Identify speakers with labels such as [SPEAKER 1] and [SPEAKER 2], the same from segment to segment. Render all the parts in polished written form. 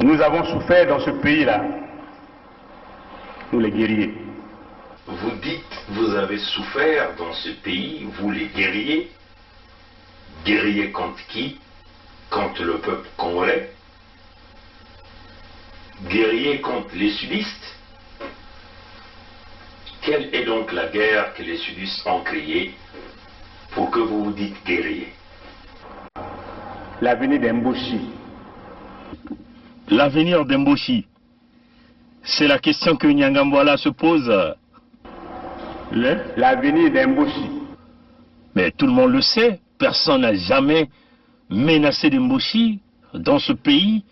[SPEAKER 1] Nous avons souffert dans ce pays-là, nous les guerriers.
[SPEAKER 2] Vous dites, vous avez souffert dans ce pays, vous les guerriers. Guerriers contre qui? Contre le peuple congolais. Guerriers contre les sudistes. Quelle est donc la guerre que les sudistes ont créée pour que vous vous dites guerriers?
[SPEAKER 1] L'avenir d'Mboshi.
[SPEAKER 3] L'avenir d'Mboshi, c'est la question que Nyangambwala se pose.
[SPEAKER 1] L'avenir d'Mboshi.
[SPEAKER 3] Mais tout le monde le sait, personne n'a jamais menacé d'Mboshi dans ce pays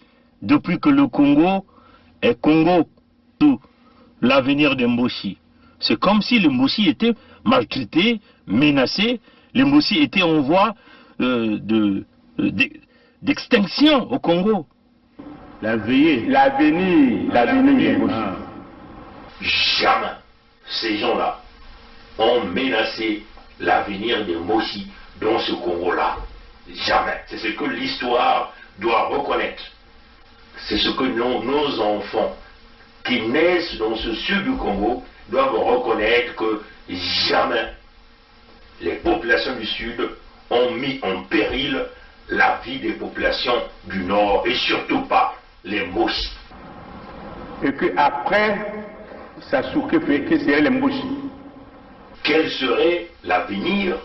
[SPEAKER 3] depuis que le Congo est Congo. Tout l'avenir d'Mboshi. C'est comme si l'Mboshi était maltraité, menacé, l'Mboshi était en voie d'extinction au Congo.
[SPEAKER 1] L'avenir d'Mboshi.
[SPEAKER 2] Jamais ces gens-là ont menacé l'avenir de Mboshi dans ce Congo-là. Jamais. C'est ce que l'histoire doit reconnaître. C'est ce que nos enfants qui naissent dans ce sud du Congo doivent reconnaître, que jamais les populations du sud ont mis en péril la vie des populations du nord, et surtout pas les Mboshi.
[SPEAKER 1] Et qu'après, ça souque fait que c'est les Mboshi.
[SPEAKER 2] Quel serait l'avenir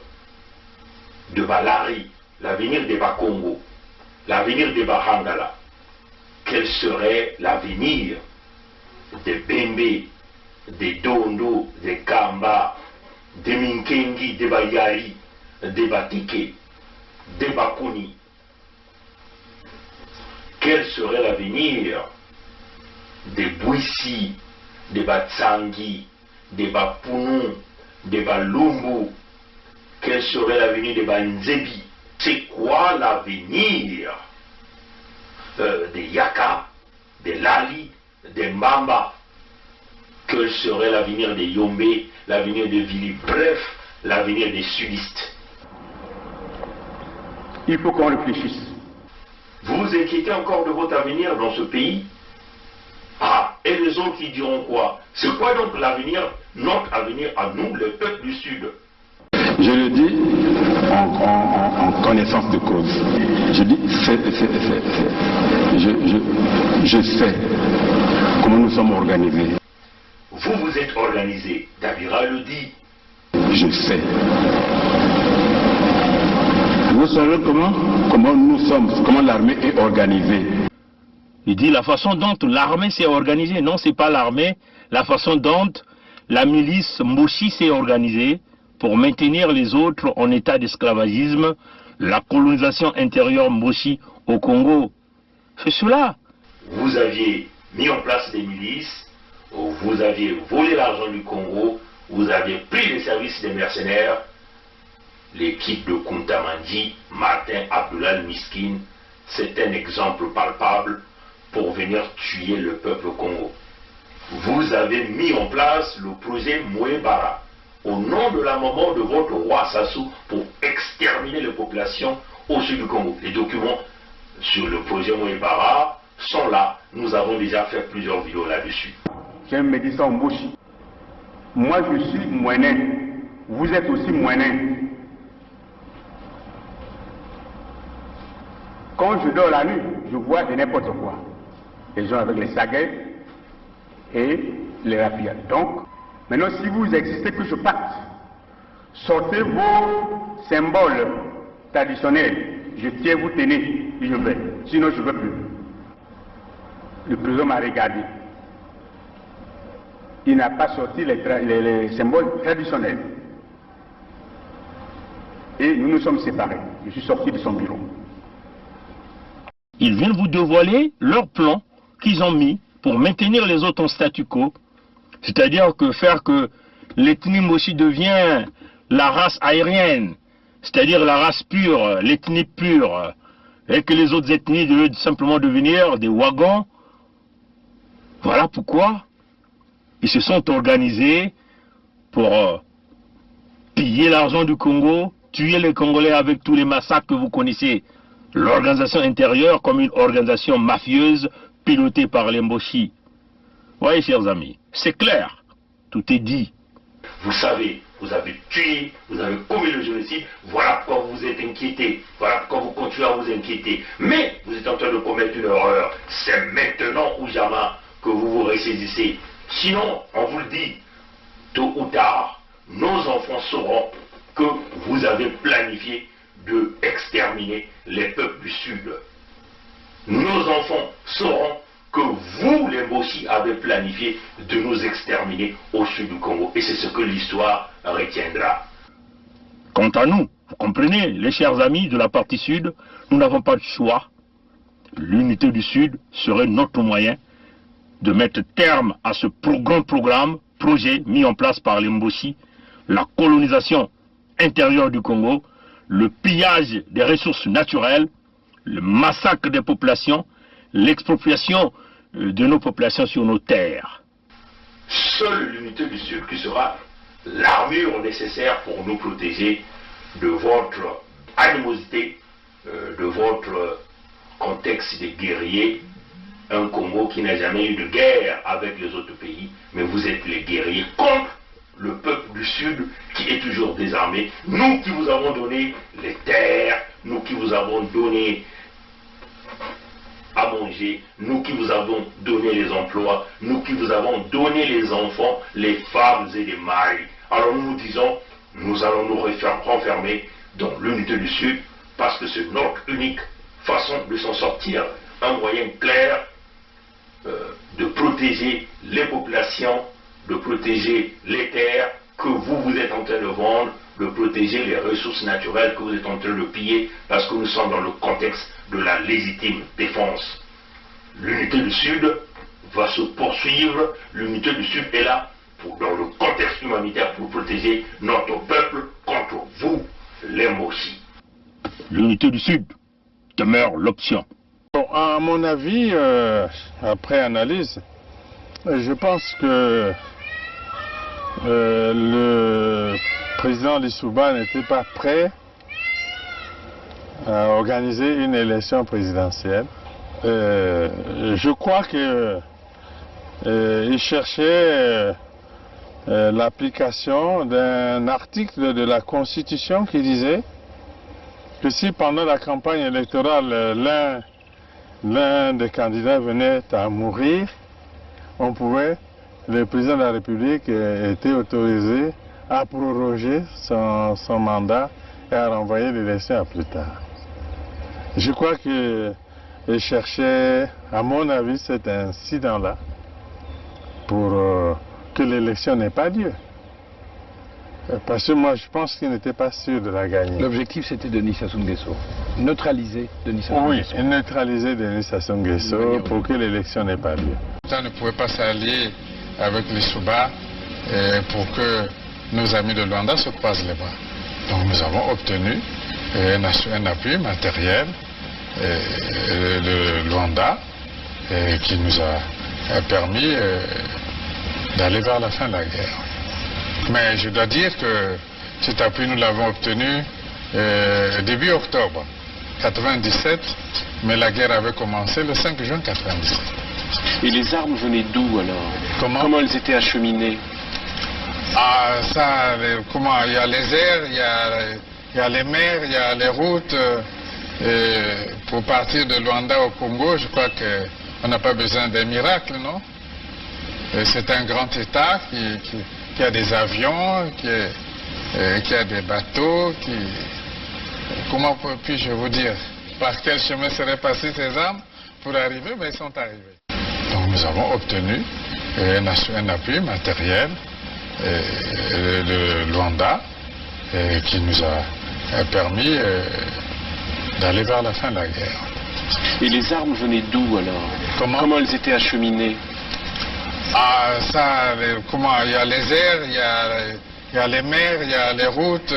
[SPEAKER 2] de Balari, l'avenir de Bakongo, l'avenir de Bahangala? Quel serait l'avenir de Bembe, de Dondo, de Kamba, de Minkengi, de Bayari, de Batike, de Bakuni? Quel serait l'avenir de Bouissi, de Batsangi, de Bapounou, de Balumbu? Quel serait l'avenir de Banzebi? C'est quoi l'avenir de Yaka, de Lali, de Mbamba? Quel serait l'avenir de Yombe, l'avenir de Vili? Bref, l'avenir des sudistes.
[SPEAKER 1] Il faut qu'on réfléchisse.
[SPEAKER 2] Vous vous inquiétez encore de votre avenir dans ce pays? Ah, et les autres qui diront quoi? C'est quoi donc l'avenir, notre avenir à nous, le peuple du Sud?
[SPEAKER 4] Je le dis en connaissance de cause. Je dis je sais comment nous sommes organisés.
[SPEAKER 2] Vous, vous êtes organisé. Davira le dit.
[SPEAKER 4] Je sais. Vous savez comment nous sommes, comment l'armée est organisée.
[SPEAKER 3] Il dit la façon dont l'armée s'est organisée. Non, c'est pas l'armée. La façon dont la milice Mboshi s'est organisée pour maintenir les autres en état d'esclavagisme, la colonisation intérieure Mboshi au Congo. C'est cela.
[SPEAKER 2] Vous aviez mis en place des milices, vous aviez volé l'argent du Congo, vous aviez pris les services des mercenaires. L'équipe de Kuntamandi, Martin Abdoulal Miskin, c'est un exemple palpable pour venir tuer le peuple Congo. Vous avez mis en place le projet Mouébara au nom de la maman de votre roi Sassou pour exterminer les populations au sud du Congo. Les documents sur le projet Mouébara sont là. Nous avons déjà fait plusieurs vidéos là-dessus.
[SPEAKER 1] J'aime me dire ça en Mboshi. Moi je suis moinen. Vous êtes aussi moinen. Quand je dors la nuit, je vois de n'importe quoi. Les gens avec les saguets et les rapides. Donc, maintenant, si vous existez que je parte, sortez vos symboles traditionnels. Je tiens, vous tenez, et je vais. Sinon, je ne veux plus. Le président m'a regardé. Il n'a pas sorti les symboles traditionnels. Et nous nous sommes séparés. Je suis sorti de son bureau.
[SPEAKER 3] Ils viennent vous dévoiler leur plan qu'ils ont mis pour maintenir les autres en statu quo. C'est-à-dire que faire que l'ethnie Mboshi devient la race aérienne, c'est-à-dire la race pure, l'ethnie pure, et que les autres ethnies devaient simplement devenir des wagons. Voilà pourquoi ils se sont organisés pour piller l'argent du Congo, tuer les Congolais avec tous les massacres que vous connaissez. L'organisation intérieure comme une organisation mafieuse, pilotée par les Mboshi. Voyez, chers amis, c'est clair, tout est dit.
[SPEAKER 2] Vous savez, vous avez tué, vous avez commis le génocide, voilà pourquoi vous êtes inquiétés, voilà pourquoi vous continuez à vous inquiéter. Mais vous êtes en train de commettre une erreur. C'est maintenant ou jamais que vous vous ressaisissez. Sinon, on vous le dit, tôt ou tard, nos enfants sauront que vous avez planifié de exterminer les peuples du Sud. Nos enfants sauront que vous, les Mboshi, avez planifié de nous exterminer au sud du Congo. Et c'est ce que l'histoire retiendra.
[SPEAKER 3] Quant à nous, vous comprenez, les chers amis de la partie sud, nous n'avons pas de choix. L'unité du Sud serait notre moyen de mettre terme à ce projet mis en place par les Mboshi, la colonisation intérieure du Congo, le pillage des ressources naturelles, le massacre des populations, l'expropriation de nos populations sur nos terres.
[SPEAKER 2] Seule l'unité du Sud qui sera l'armure nécessaire pour nous protéger de votre animosité, de votre contexte de guerrier. Un Congo qui n'a jamais eu de guerre avec les autres pays, mais vous êtes les guerriers contre le peuple du Sud qui est toujours désarmé. Nous qui vous avons donné les terres, nous qui vous avons donné à manger, nous qui vous avons donné les emplois, nous qui vous avons donné les enfants, les femmes et les maris. Alors nous nous disons, nous allons nous renfermer dans l'unité du Sud parce que c'est notre unique façon de s'en sortir. Un moyen clair de protéger les populations, de protéger les terres que vous êtes en train de vendre, de protéger les ressources naturelles que vous êtes en train de piller, parce que nous sommes dans le contexte de la légitime défense. L'unité du Sud va se poursuivre, l'unité du Sud est là, dans le contexte humanitaire, pour protéger notre peuple contre vous, les Mboshi.
[SPEAKER 3] L'unité du Sud demeure l'option.
[SPEAKER 5] Bon, à mon avis, après analyse, je pense que le président Lissouba n'était pas prêt à organiser une élection présidentielle. Je crois qu'il cherchait l'application d'un article de la Constitution qui disait que si pendant la campagne électorale l'un des candidats venait à mourir, le président de la République était autorisé à proroger son mandat et à renvoyer l'élection à plus tard. Je crois qu'il cherchait, à mon avis, cet incident-là pour que l'élection n'ait pas lieu. Parce que moi, je pense qu'il n'était pas sûr de la gagner.
[SPEAKER 6] L'objectif, c'était Denis Sassou Nguesso. Neutraliser Denis Sassou Nguesso.
[SPEAKER 5] Oui, neutraliser Denis Sassou Nguesso pour que l'élection n'ait pas lieu. On ne pouvait pas s'allier avec les Souba pour que nos amis de Luanda se croisent les bras. Donc nous avons obtenu un appui matériel de Luanda qui nous a permis d'aller vers la fin de la guerre. Mais je dois dire que cet appui, nous l'avons obtenu début octobre 1997, mais la guerre avait commencé le 5 juin 1997.
[SPEAKER 6] Et les armes venaient d'où alors? Comment elles étaient acheminées?
[SPEAKER 5] Ah, ça, comment? Il y a les airs, il y a les mers, il y a les routes. Pour partir de Luanda au Congo, je crois qu'on n'a pas besoin d'un miracle, non? C'est un grand État qui a des avions, qui a des bateaux, comment puis-je vous dire? Par quel chemin seraient passées ces armes pour arriver? Mais ils sont arrivés. Donc nous avons obtenu un appui matériel de Luanda qui nous a permis d'aller vers la fin de la guerre.
[SPEAKER 6] Et les armes venaient d'où alors? Comment elles étaient acheminées?
[SPEAKER 5] Ah, ça, comment? Il y a les airs, il y a les mers, il y a les routes.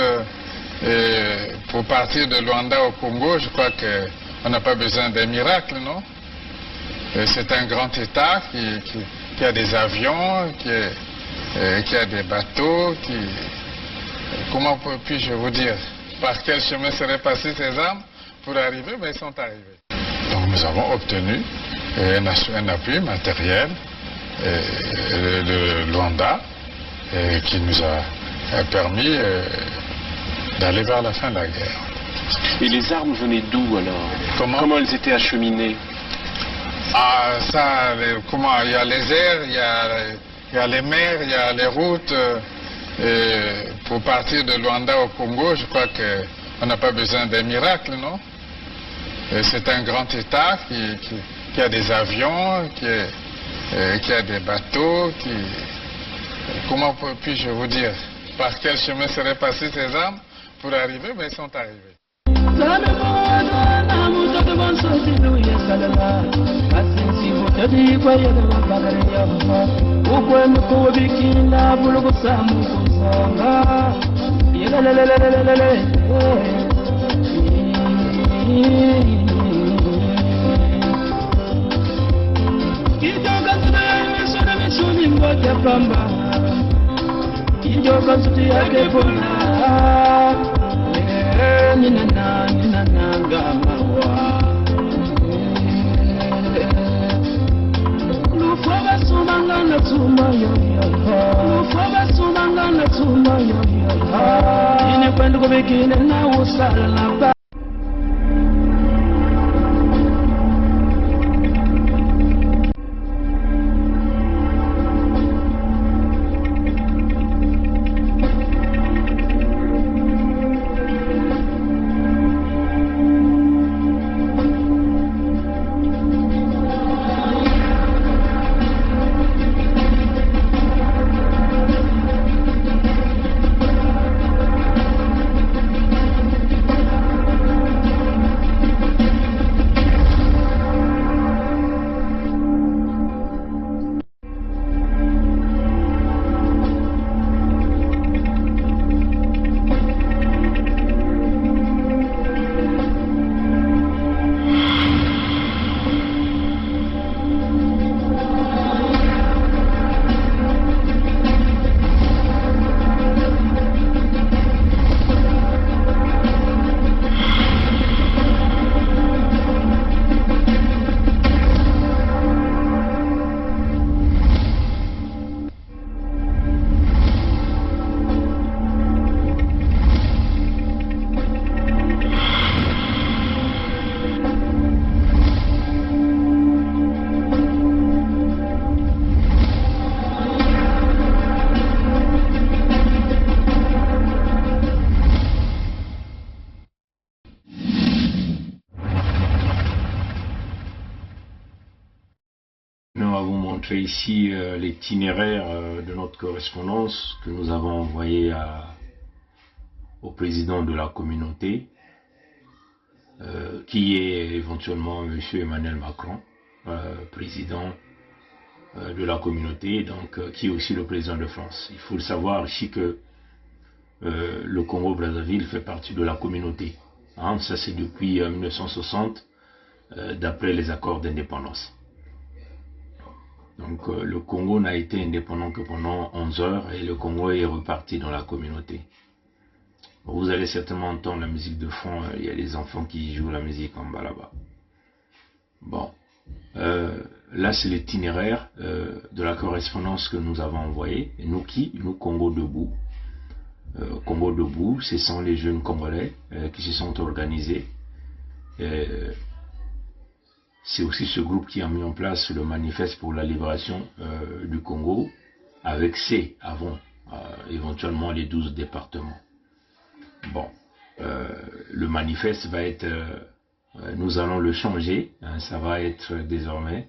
[SPEAKER 5] Pour partir de Luanda au Congo, je crois qu'on n'a pas besoin d'un miracle, non? C'est un grand État qui a des avions, qui a des bateaux, comment puis-je vous dire? Par quel chemin seraient passées ces armes pour arriver? Mais ils sont arrivés. Donc nous avons obtenu un appui matériel de Luanda qui nous a permis d'aller vers la fin de la guerre.
[SPEAKER 6] Et les armes venaient d'où alors? Comment elles étaient acheminées?
[SPEAKER 5] Ah, ça, il y a les airs, il y a les mers, il y a les routes. Pour partir de Luanda au Congo, je crois qu'on n'a pas besoin d'un miracle, non? C'est un grand État qui a des avions, qui a des bateaux, comment puis-je vous dire? Par quel chemin seraient passées ces armes pour arriver? Ben, ils sont arrivés.
[SPEAKER 3] Ici l'itinéraire de notre correspondance que nous avons envoyé au président de la communauté, qui est éventuellement M. Emmanuel Macron, président de la communauté, donc qui est aussi le président de France. Il faut le savoir ici que le Congo-Brazzaville fait partie de la communauté. Hein, ça c'est depuis 1960, d'après les accords d'indépendance. Donc le Congo n'a été indépendant que pendant 11 heures et le Congo est reparti dans la communauté. Bon, vous allez certainement entendre la musique de fond, il y a des enfants qui jouent la musique en bas là-bas. Bon, là c'est l'itinéraire de la correspondance que nous avons envoyée. Et nous nous Congo Debout. Congo Debout, ce sont les jeunes Congolais qui se sont organisés. C'est aussi ce groupe qui a mis en place le manifeste pour la libération du Congo, avec avant éventuellement les 12 départements. Bon, le manifeste va être, nous allons le changer, hein, ça va être désormais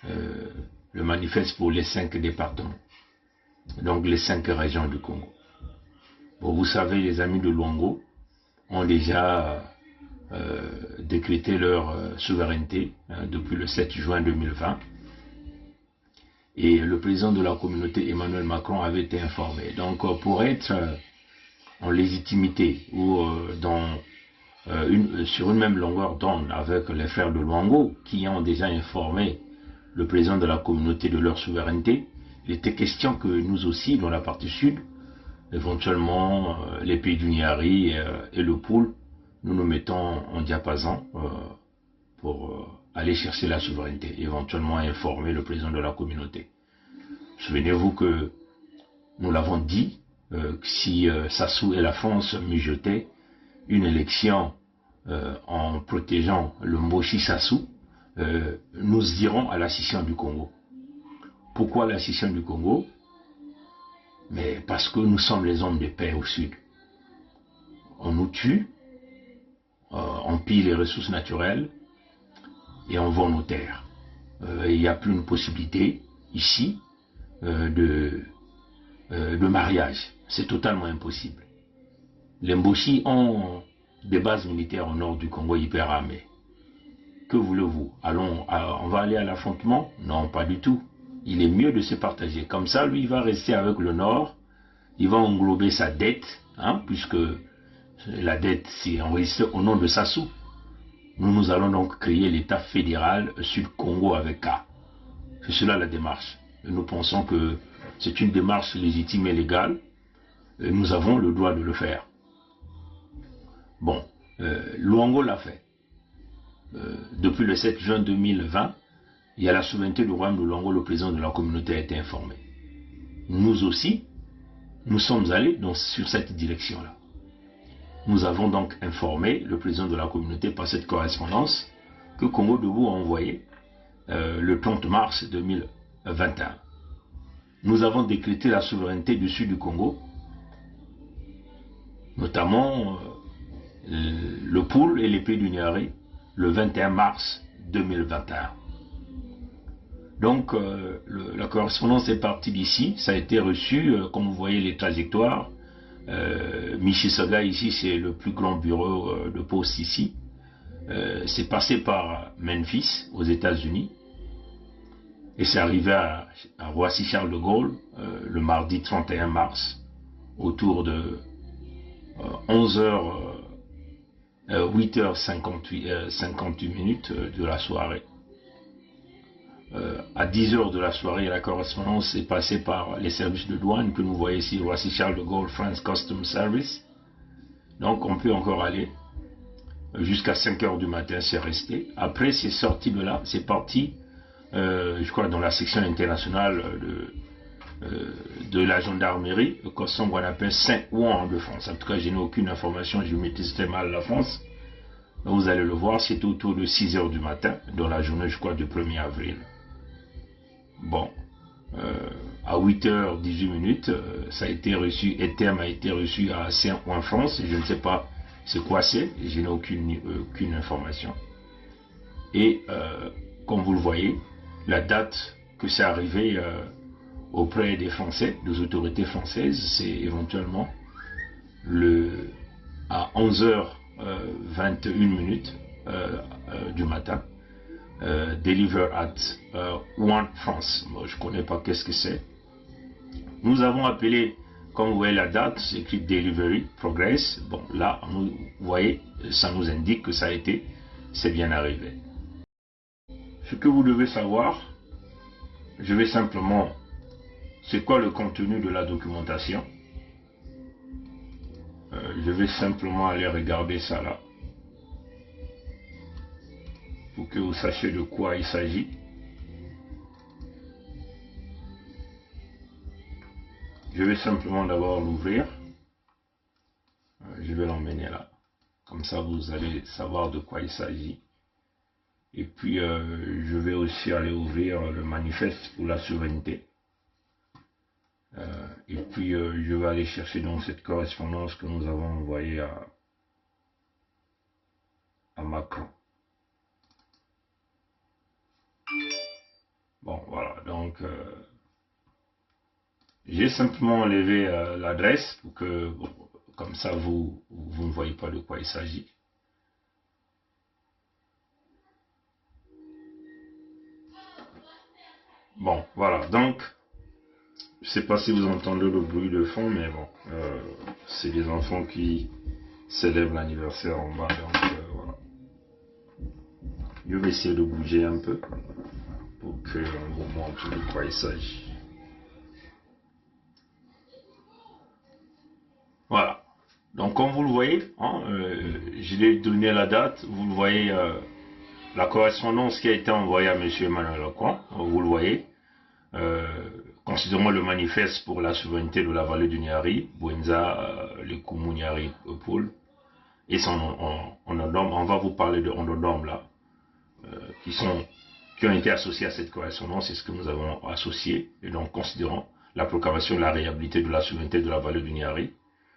[SPEAKER 3] le manifeste pour les 5 départements, donc les 5 régions du Congo. Bon, vous savez, les amis de Luango ont déjà décrété leur souveraineté depuis le 7 juin 2020 et le président de la communauté Emmanuel Macron avait été informé. Donc pour être en légitimité ou sur une même longueur d'onde avec les frères de Luango qui ont déjà informé le président de la communauté de leur souveraineté, il était question que nous aussi dans la partie sud, éventuellement les pays du Niari et le Poul, nous nous mettons en diapason
[SPEAKER 2] pour aller chercher la souveraineté, éventuellement informer le président de la communauté. Souvenez-vous que nous l'avons dit, si Sassou et la France mijotaient une élection en protégeant le Mboshi Sassou, nous irons à la scission du Congo. Pourquoi la scission du Congo? Mais parce que nous sommes les hommes de paix au sud. On nous tue, on pille les ressources naturelles et on vend nos terres. Il n'y a plus une possibilité ici de mariage. C'est totalement impossible. Les Mboshi ont des bases militaires au nord du Congo hyper armées. Que voulez-vous? On va aller à l'affrontement? Non, pas du tout. Il est mieux de se partager. Comme ça, lui, il va rester avec le nord. Il va englober sa dette, puisque la dette, c'est enregistré au nom de Sassou. Nous allons donc créer l'État fédéral Sud-Congo avec K. C'est cela la démarche. Et nous pensons que c'est une démarche légitime et légale. Et nous avons le droit de le faire. Bon, Luango l'a fait. Depuis le 7 juin 2020, il y a la souveraineté du royaume de Luango, le président de la communauté a été informé. Nous aussi, nous sommes allés sur cette direction-là. Nous avons donc informé le président de la communauté par cette correspondance que Congo Debout a envoyé le 30 mars 2021. Nous avons décrété la souveraineté du sud du Congo, notamment le Poul et l'épée du Niari, le 21 mars 2021. Donc, la correspondance est partie d'ici, ça a été reçu, comme vous voyez les trajectoires. Mississauga ici, c'est le plus grand bureau de poste ici. C'est passé par Memphis, aux États-Unis, et c'est arrivé à Roissy-Charles de Gaulle le mardi 31 mars, autour de 8h58 minutes de la soirée. À 10h de la soirée, la correspondance est passée par les services de douane que nous voyons ici, Roissy-Charles de Gaulle, France Customs Service. Donc on peut encore aller jusqu'à 5h du matin, c'est resté. Après, c'est sorti de là, c'est parti, je crois, dans la section internationale de la gendarmerie, comme on appelle Saint-Ouen de France. En tout cas, je n'ai aucune information, je maîtrise très mal la France. Vous allez le voir, c'est autour de 6h du matin, dans la journée, je crois, du 1er avril. Bon, à 8h18, ça a été reçu, Eterme a été reçu à Saint-Ouen, France. Je ne sais pas c'est quoi c'est, je n'ai aucune information. Et comme vous le voyez, la date que c'est arrivé auprès des Français, des autorités françaises, c'est éventuellement à 11h21 du matin. Deliver at One France. Moi, je ne connais pas qu'est-ce que c'est. Nous avons appelé, comme vous voyez la date, c'est écrit Delivery Progress. Bon, là, vous voyez, ça nous indique que ça a été, c'est bien arrivé. Ce que vous devez savoir, je vais simplement, c'est quoi le contenu de la documentation? Je vais simplement aller regarder ça là, pour que vous sachiez de quoi il s'agit. Je vais simplement d'abord l'ouvrir. Je vais l'emmener là. Comme ça, vous allez savoir de quoi il s'agit. Et puis, je vais aussi aller ouvrir le manifeste pour la souveraineté. Et puis, je vais aller chercher donc cette correspondance que nous avons envoyée à Macron. Bon, voilà, donc j'ai simplement enlevé l'adresse pour que, comme ça, vous ne voyez pas de quoi il s'agit. Bon, voilà, donc, je ne sais pas si vous entendez le bruit de fond, mais bon, c'est les enfants qui célèbrent l'anniversaire en bas, donc voilà. Je vais essayer de bouger un peu pour qu'on vous montre de quoi il s'agit. Voilà. Donc comme vous le voyez, je l'ai donné la date, vous le voyez la correspondance qui a été envoyée à M. Emmanuel Macron, vous le voyez, considérons le manifeste pour la souveraineté de la vallée du Niari, Bouenza, le Koumou Niari, Poul, et son Ondondom. On va vous parler de Ondondom là, qui ont été associés à cette correspondance, c'est ce que nous avons associé, et donc considérant la proclamation de la réhabilité de la souveraineté de la vallée du Niari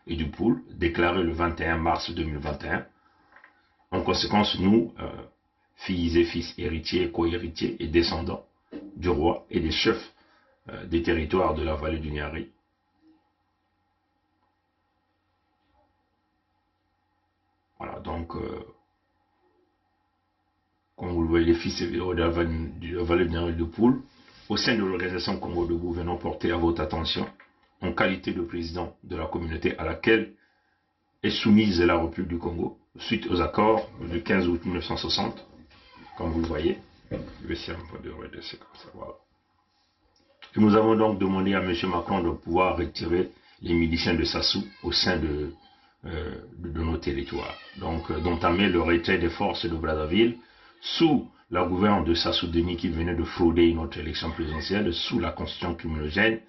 [SPEAKER 2] et du Poul, déclarée le 21 mars 2021. En conséquence, nous, filles et fils héritiers, co-héritiers et descendants du roi et des chefs des territoires de la vallée du Niari, voilà, donc, comme vous le voyez, les fils et héros de la vallée du Niari et du Poul, au sein de l'organisation Congo Debout, venons porter à votre attention, en qualité de président de la communauté à laquelle est soumise la République du Congo, suite aux accords du 15 août 1960, comme vous le voyez. Je vais essayer un peu de redresser comme ça, voilà. Et nous avons donc demandé à M. Macron de pouvoir retirer les miliciens de Sassou au sein de nos territoires. Donc, d'entamer le retrait des forces de Brazzaville sous la gouverne de Sassou Denis qui venait de frauder notre élection présidentielle sous la constitution criminogène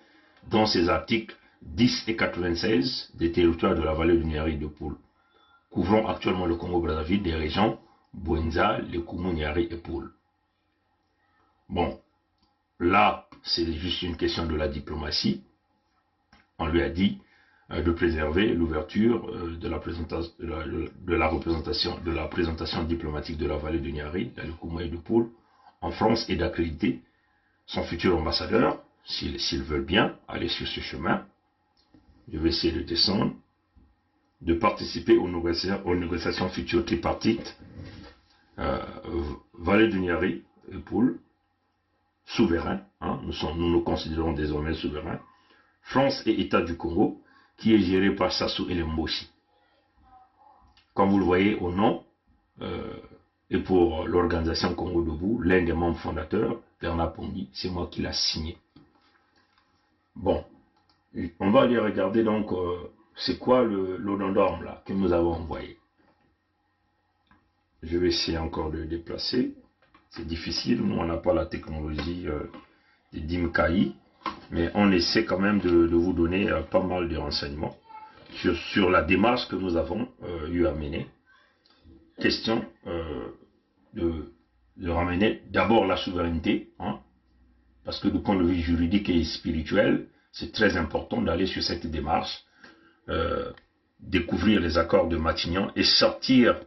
[SPEAKER 2] dans ses articles 10 et 96 des territoires de la vallée du Niari de Poul, couvrant actuellement le Congo-Brazzaville des régions Bouenza, le Koumou, Niari et Poul. Bon, là, c'est juste une question de la diplomatie. On lui a dit de préserver l'ouverture de la présentation diplomatique de la vallée du Niari, le Koumou et du Poul, en France et d'accréditer son futur ambassadeur, s'ils veulent bien aller sur ce chemin. Je vais essayer de descendre, de participer aux négociations futures tripartites, vallée du Niari et Poul, souverain, hein, nous nous considérons désormais souverains, France et État du Congo, qui est géré par Sassou et les Mboshi. Comme vous le voyez au nom, et pour l'organisation Congo Debout, l'un des membres fondateurs, Bernard Pongi, c'est moi qui l'a signé. Bon, on va aller regarder donc, c'est quoi l'Ondondom là, que nous avons envoyé. Je vais essayer encore de le déplacer. C'est difficile, nous on n'a pas la technologie des DIMKI, mais on essaie quand même de vous donner pas mal de renseignements sur la démarche que nous avons eu à mener. Question de ramener d'abord la souveraineté, hein, parce que du point de vue juridique et spirituel, c'est très important d'aller sur cette démarche, découvrir les accords de Matignon et sortir,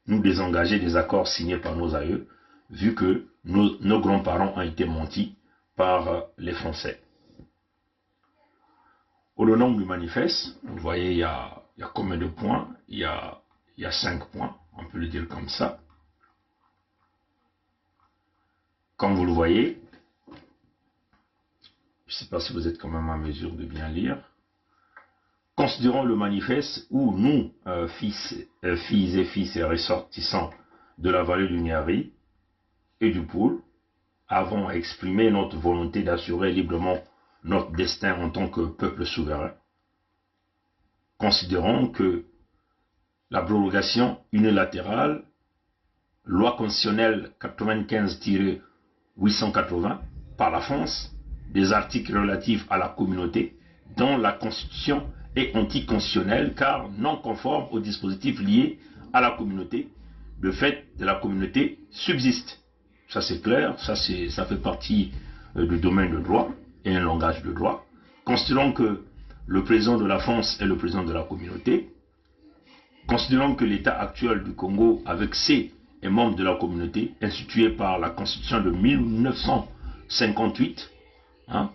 [SPEAKER 2] nous désengager des accords signés par nos aïeux, vu que nos grands-parents ont été mentis par les Français. Au nom du manifeste, vous voyez, il y a combien de points? Il y a 5 points, on peut le dire comme ça. Comme vous le voyez, je ne sais pas si vous êtes quand même en mesure de bien lire. Considérons le manifeste où nous, filles et fils et ressortissants de la vallée du Niari et du Poul, avons exprimé notre volonté d'assurer librement notre destin en tant que peuple souverain. Considérons que la prorogation unilatérale, loi constitutionnelle 95-880 par la France, des articles relatifs à la communauté, dont la Constitution est anticonstitutionnelle car non conforme aux dispositifs liés à la communauté, le fait de la communauté subsiste. Ça c'est clair, ça fait partie du domaine de droit et un langage de droit. Considérons que le président de la France est le président de la communauté. Considérons que l'état actuel du Congo avec ses et membres de la communauté instituée par la Constitution de 1958, hein,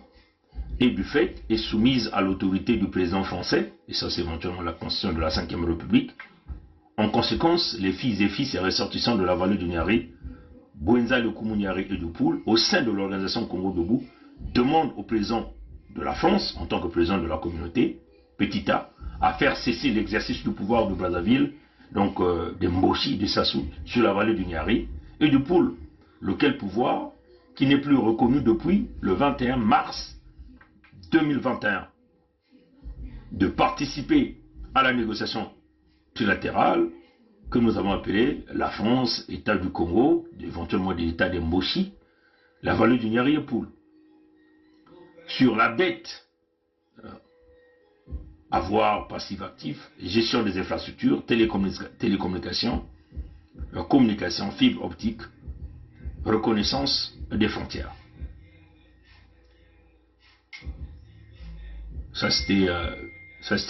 [SPEAKER 2] et du fait est soumise à l'autorité du président français, et ça c'est éventuellement la Constitution de la 5e République. En conséquence, les filles et fils et ressortissants de la vallée du Niari, Bouenza, le Koumou, Niari et du Poul, au sein de l'organisation Congo Debout, demandent au président de la France, en tant que président de la communauté, petit a, à faire cesser l'exercice du pouvoir de Brazzaville, donc des Mboshi, des Sassou, sur la vallée du Niari et du Poul, lequel pouvoir qui n'est plus reconnu depuis le 21 mars 2021, de participer à la négociation trilatérale que nous avons appelé la France, État du Congo, éventuellement l'État des Moshi, la vallée du Nyariépoul. Sur la dette, avoir passif-actif, gestion des infrastructures, télécommunications, communication, fibre optique, reconnaissance des frontières. Ça c'était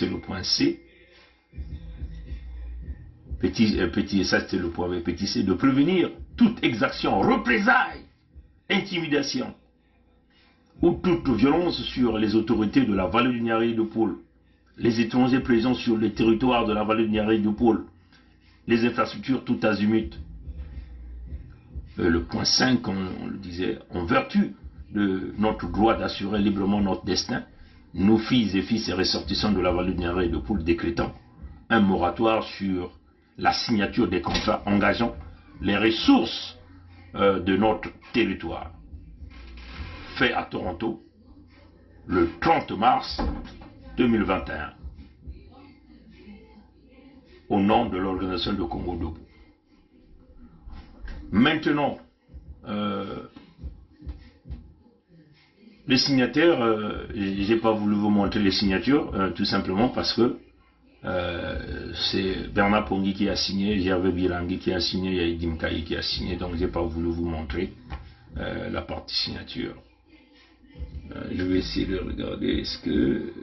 [SPEAKER 2] le point C. Ça c'était le point B, petit C, de prévenir toute exaction, représailles, intimidation ou toute violence sur les autorités de la vallée du Nyariépoul, les étrangers présents sur le territoire de la vallée du Nyariépoul, les infrastructures tout azimut. Le point 5, on le disait, en vertu de notre droit d'assurer librement notre destin, nos filles et fils et ressortissants de la vallée du Nyariépoul décrétant un moratoire sur la signature des contrats engageant les ressources de notre territoire. Fait à Toronto le 30 mars 2021 au nom de l'organisation de Congo Debout. Maintenant, les signataires, j'ai pas voulu vous montrer les signatures, tout simplement parce que c'est Bernard Pongui qui a signé, Gervais Birangi qui a signé, Yaïdim Kaï qui a signé, donc j'ai pas voulu vous montrer la partie signature. Je vais essayer de regarder, est-ce que...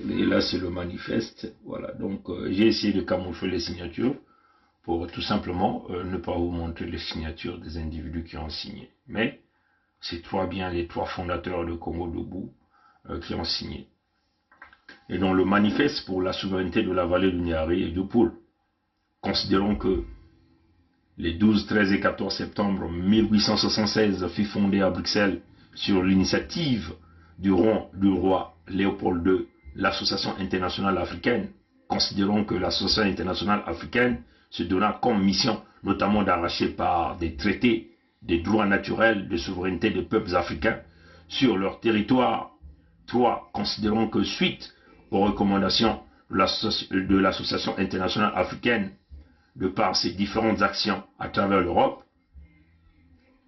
[SPEAKER 2] Et là c'est le manifeste, voilà, donc j'ai essayé de camoufler les signatures pour tout simplement ne pas vous montrer les signatures des individus qui ont signé. Mais c'est bien les trois fondateurs de Congo Debout qui ont signé. Et dans le manifeste pour la souveraineté de la vallée du Nyariépoul, considérons que les 12, 13 et 14 septembre 1876 fut fondé à Bruxelles sur l'initiative du roi Léopold II, l'Association internationale africaine. Considérons que l'Association internationale africaine se donna comme mission, notamment d'arracher par des traités des droits naturels de souveraineté des peuples africains sur leur territoire. 3. Considérons que suite aux recommandations de l'Association internationale africaine, de par ses différentes actions à travers l'Europe,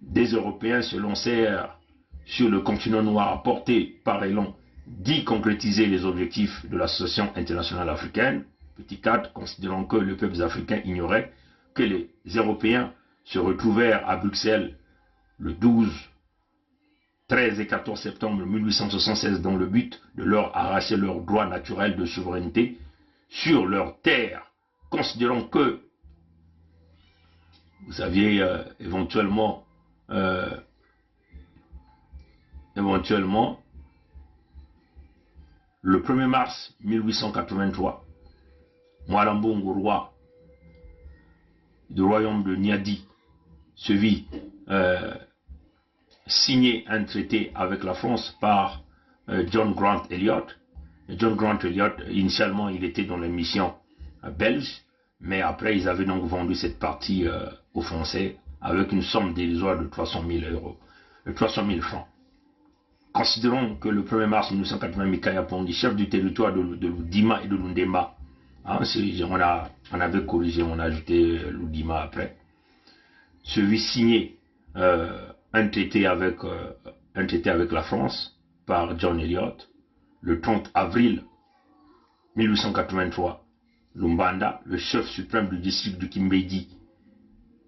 [SPEAKER 2] des Européens se lancèrent sur le continent noir porté par élan d'y concrétiser les objectifs de l'Association internationale africaine. Petit 4, considérant que les peuples africains ignoraient que les Européens se retrouvèrent à Bruxelles le 12, 13 et 14 septembre 1876 dans le but de leur arracher leur droit naturel de souveraineté sur leur terre, considérant que vous aviez éventuellement le 1er mars 1883, Mwalambungu, roi du royaume de Niadi, se vit signer un traité avec la France par John Grant Elliot. John Grant Elliot, initialement, il était dans la mission belge, mais après, ils avaient donc vendu cette partie aux Français avec une somme dérisoire de 300 000 francs. Considérons que le 1er mars 1980, Mikaya Pongi, chef du territoire de Loudima et de Lundemba, hein, on avait corrigé, on a ajouté Loudima après, se vit signer un traité avec la France par John Elliot le 30 avril 1883. Lumbanda, le chef suprême du district de Kimbedi,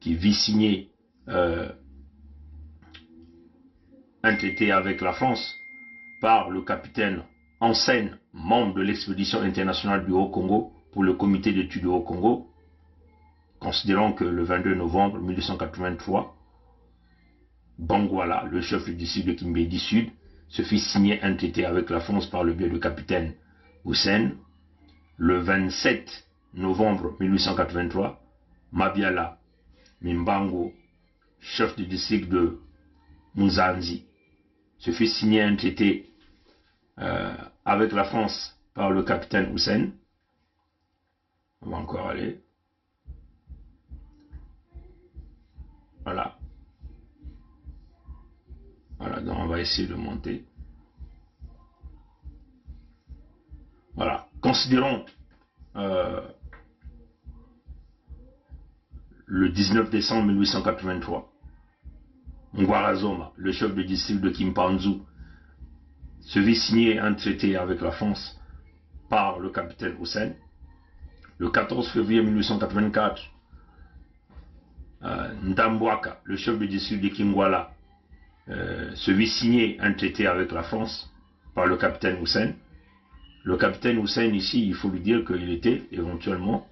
[SPEAKER 2] qui vit signer un traité avec la France par le capitaine Hansen, membre de l'expédition internationale du Haut-Congo pour le comité d'études du Haut-Congo, considérant que le 22 novembre 1883, Bangwala, le chef du district de Kimbedi Sud, se fit signer un traité avec la France par le biais du capitaine Hussein. Le 27 novembre 1883, Mabiala Mimbango, chef du district de Muzanzi, se fit signer un traité avec la France par le capitaine Hussein. On va encore aller. Voilà. Voilà, donc on va essayer de monter. Voilà. Considérons le 19 décembre 1883, Ngwarazoma, le chef de district de Kimpanzu, se vit signer un traité avec la France par le capitaine Hussein. Le 14 février 1884, Ndambwaka, le chef de district de Kingwala, se vit signer un traité avec la France par le capitaine Hussein. Le capitaine Hussein, ici, il faut lui dire qu'il était éventuellement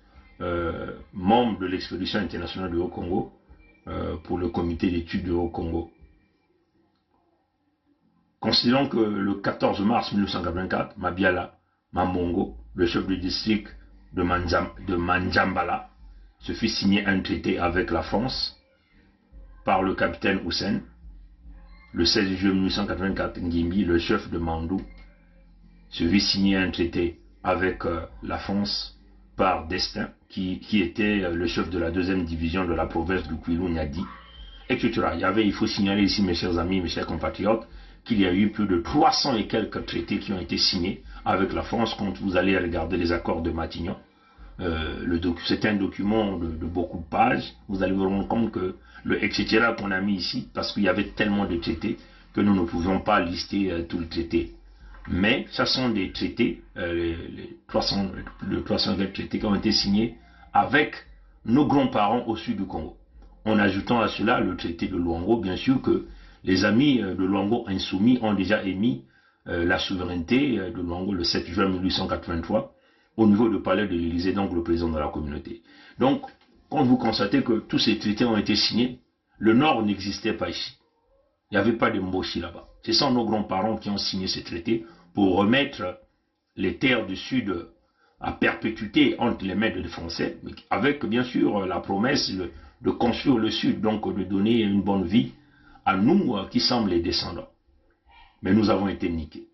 [SPEAKER 2] membre de l'expédition internationale du Haut-Congo pour le comité d'études du Haut-Congo. Considérons que le 14 mars 1984, Mabiala Mamongo, le chef de district de Manjambala, se fit signer un traité avec la France par le capitaine Hussein. Le 16 juillet 1884, Ngimbi, le chef de Mandou, se vit signer un traité avec la France par Destin, qui était le chef de la 2e division de la province du Kwilu-Nyadi, etc. Il faut signaler ici, mes chers amis, mes chers compatriotes, qu'il y a eu plus de 300 et quelques traités qui ont été signés avec la France. Quand vous allez regarder les accords de Matignon, c'est un document de beaucoup de pages. Vous allez vous rendre compte que le etc. qu'on a mis ici, parce qu'il y avait tellement de traités que nous ne pouvions pas lister tout le traité. Mais ce sont des traités, les 300 traités qui ont été signés avec nos grands-parents au sud du Congo. En ajoutant à cela le traité de Luango, bien sûr que les amis de Luango insoumis ont déjà émis la souveraineté de Luango le 7 juin 1883 au niveau du palais de l'Élysée, donc le président de la communauté. Donc, quand vous constatez que tous ces traités ont été signés, le Nord n'existait pas ici. Il n'y avait pas de Mboshi là-bas. Ce sont nos grands-parents qui ont signé ces traités pour remettre les terres du Sud à perpétuité entre les mains des Français, avec bien sûr la promesse de construire le Sud, donc de donner une bonne vie à nous qui sommes les descendants. Mais nous avons été niqués.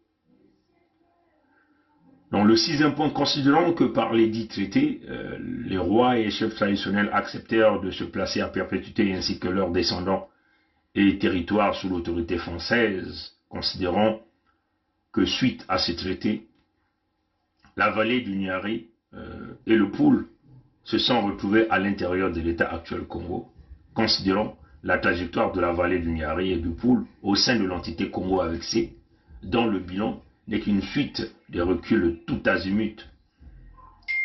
[SPEAKER 2] Donc le 6e point, considérons que par les dits traités, les rois et les chefs traditionnels acceptèrent de se placer à perpétuité ainsi que leurs descendants et territoires sous l'autorité française, considérons que suite à ces traités, la vallée du Niari et le Poul se sont retrouvés à l'intérieur de l'État actuel Congo. Considérons la trajectoire de la vallée du Niari et du Poul au sein de l'entité Congo avec C, dont le bilan n'est qu'une suite des reculs tout azimut.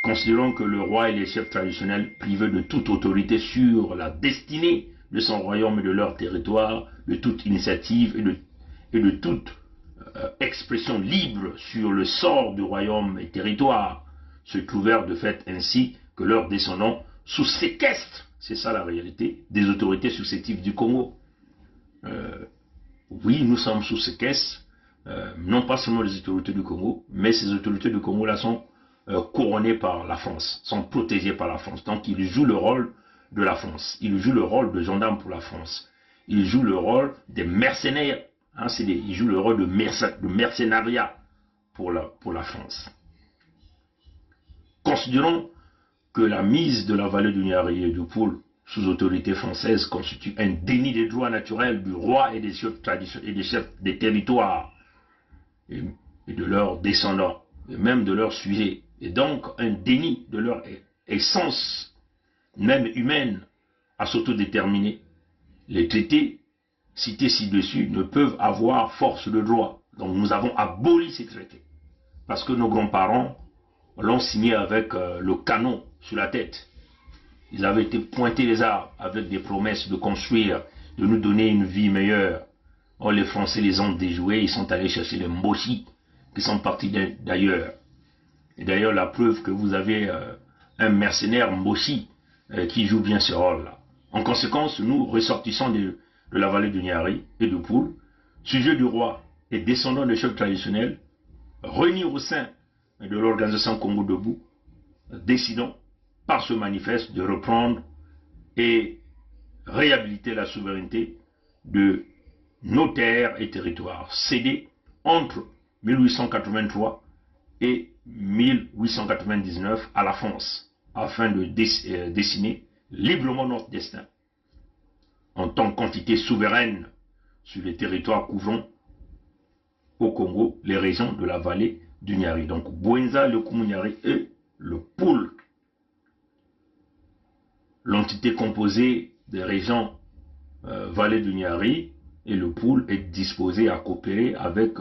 [SPEAKER 2] Considérons que le roi et les chefs traditionnels, privés de toute autorité sur la destinée de son royaume et de leur territoire, de toute initiative et de toute expression libre sur le sort du royaume et territoire, se trouvèrent de fait ainsi que leurs descendants sous séquestre, c'est ça la réalité, des autorités successives du Congo. Oui, nous sommes sous séquestre, non pas seulement les autorités du Congo, mais ces autorités du Congo là sont couronnées par la France, sont protégées par la France. Donc ils jouent le rôle de la France, ils jouent le rôle de gendarmes pour la France, ils jouent le rôle des mercenaires, hein, ils jouent le rôle de mercenariat pour la France. Considérons que la mise de la vallée du Niari et du Poul sous autorité française constitue un déni des droits naturels du roi et des chefs traditionnels et des chefs des territoires et de leurs descendants, et même de leurs sujets, et donc un déni de leur essence même humaine à s'autodéterminer. Les traités cités ci-dessus ne peuvent avoir force de droit. Donc nous avons aboli ces traités, parce que nos grands-parents l'ont signé avec le canon sur la tête. Ils avaient été pointés les arbres avec des promesses de construire, de nous donner une vie meilleure. Or les Français les ont déjoués, ils sont allés chercher les Mboshi qui sont partis d'ailleurs. Et d'ailleurs la preuve que vous avez un mercenaire Mboshi qui joue bien ce rôle-là. En conséquence, nous ressortissons de la vallée du Niari et du Poul, sujets du roi et descendants des chefs traditionnels, réunis au sein de l'organisation Congo Debout, décidons par ce manifeste de reprendre et réhabiliter la souveraineté de nos terres et territoires cédés entre 1883 et 1899 à la France, afin de dessiner librement notre destin en tant qu'entité souveraine sur les territoires couvrant au Congo les régions de la vallée du Niari. Donc Bwenza, le Kumunyari et le Poul. l'entité composée des régions Vallée du Niari et le Poul est disposée à coopérer avec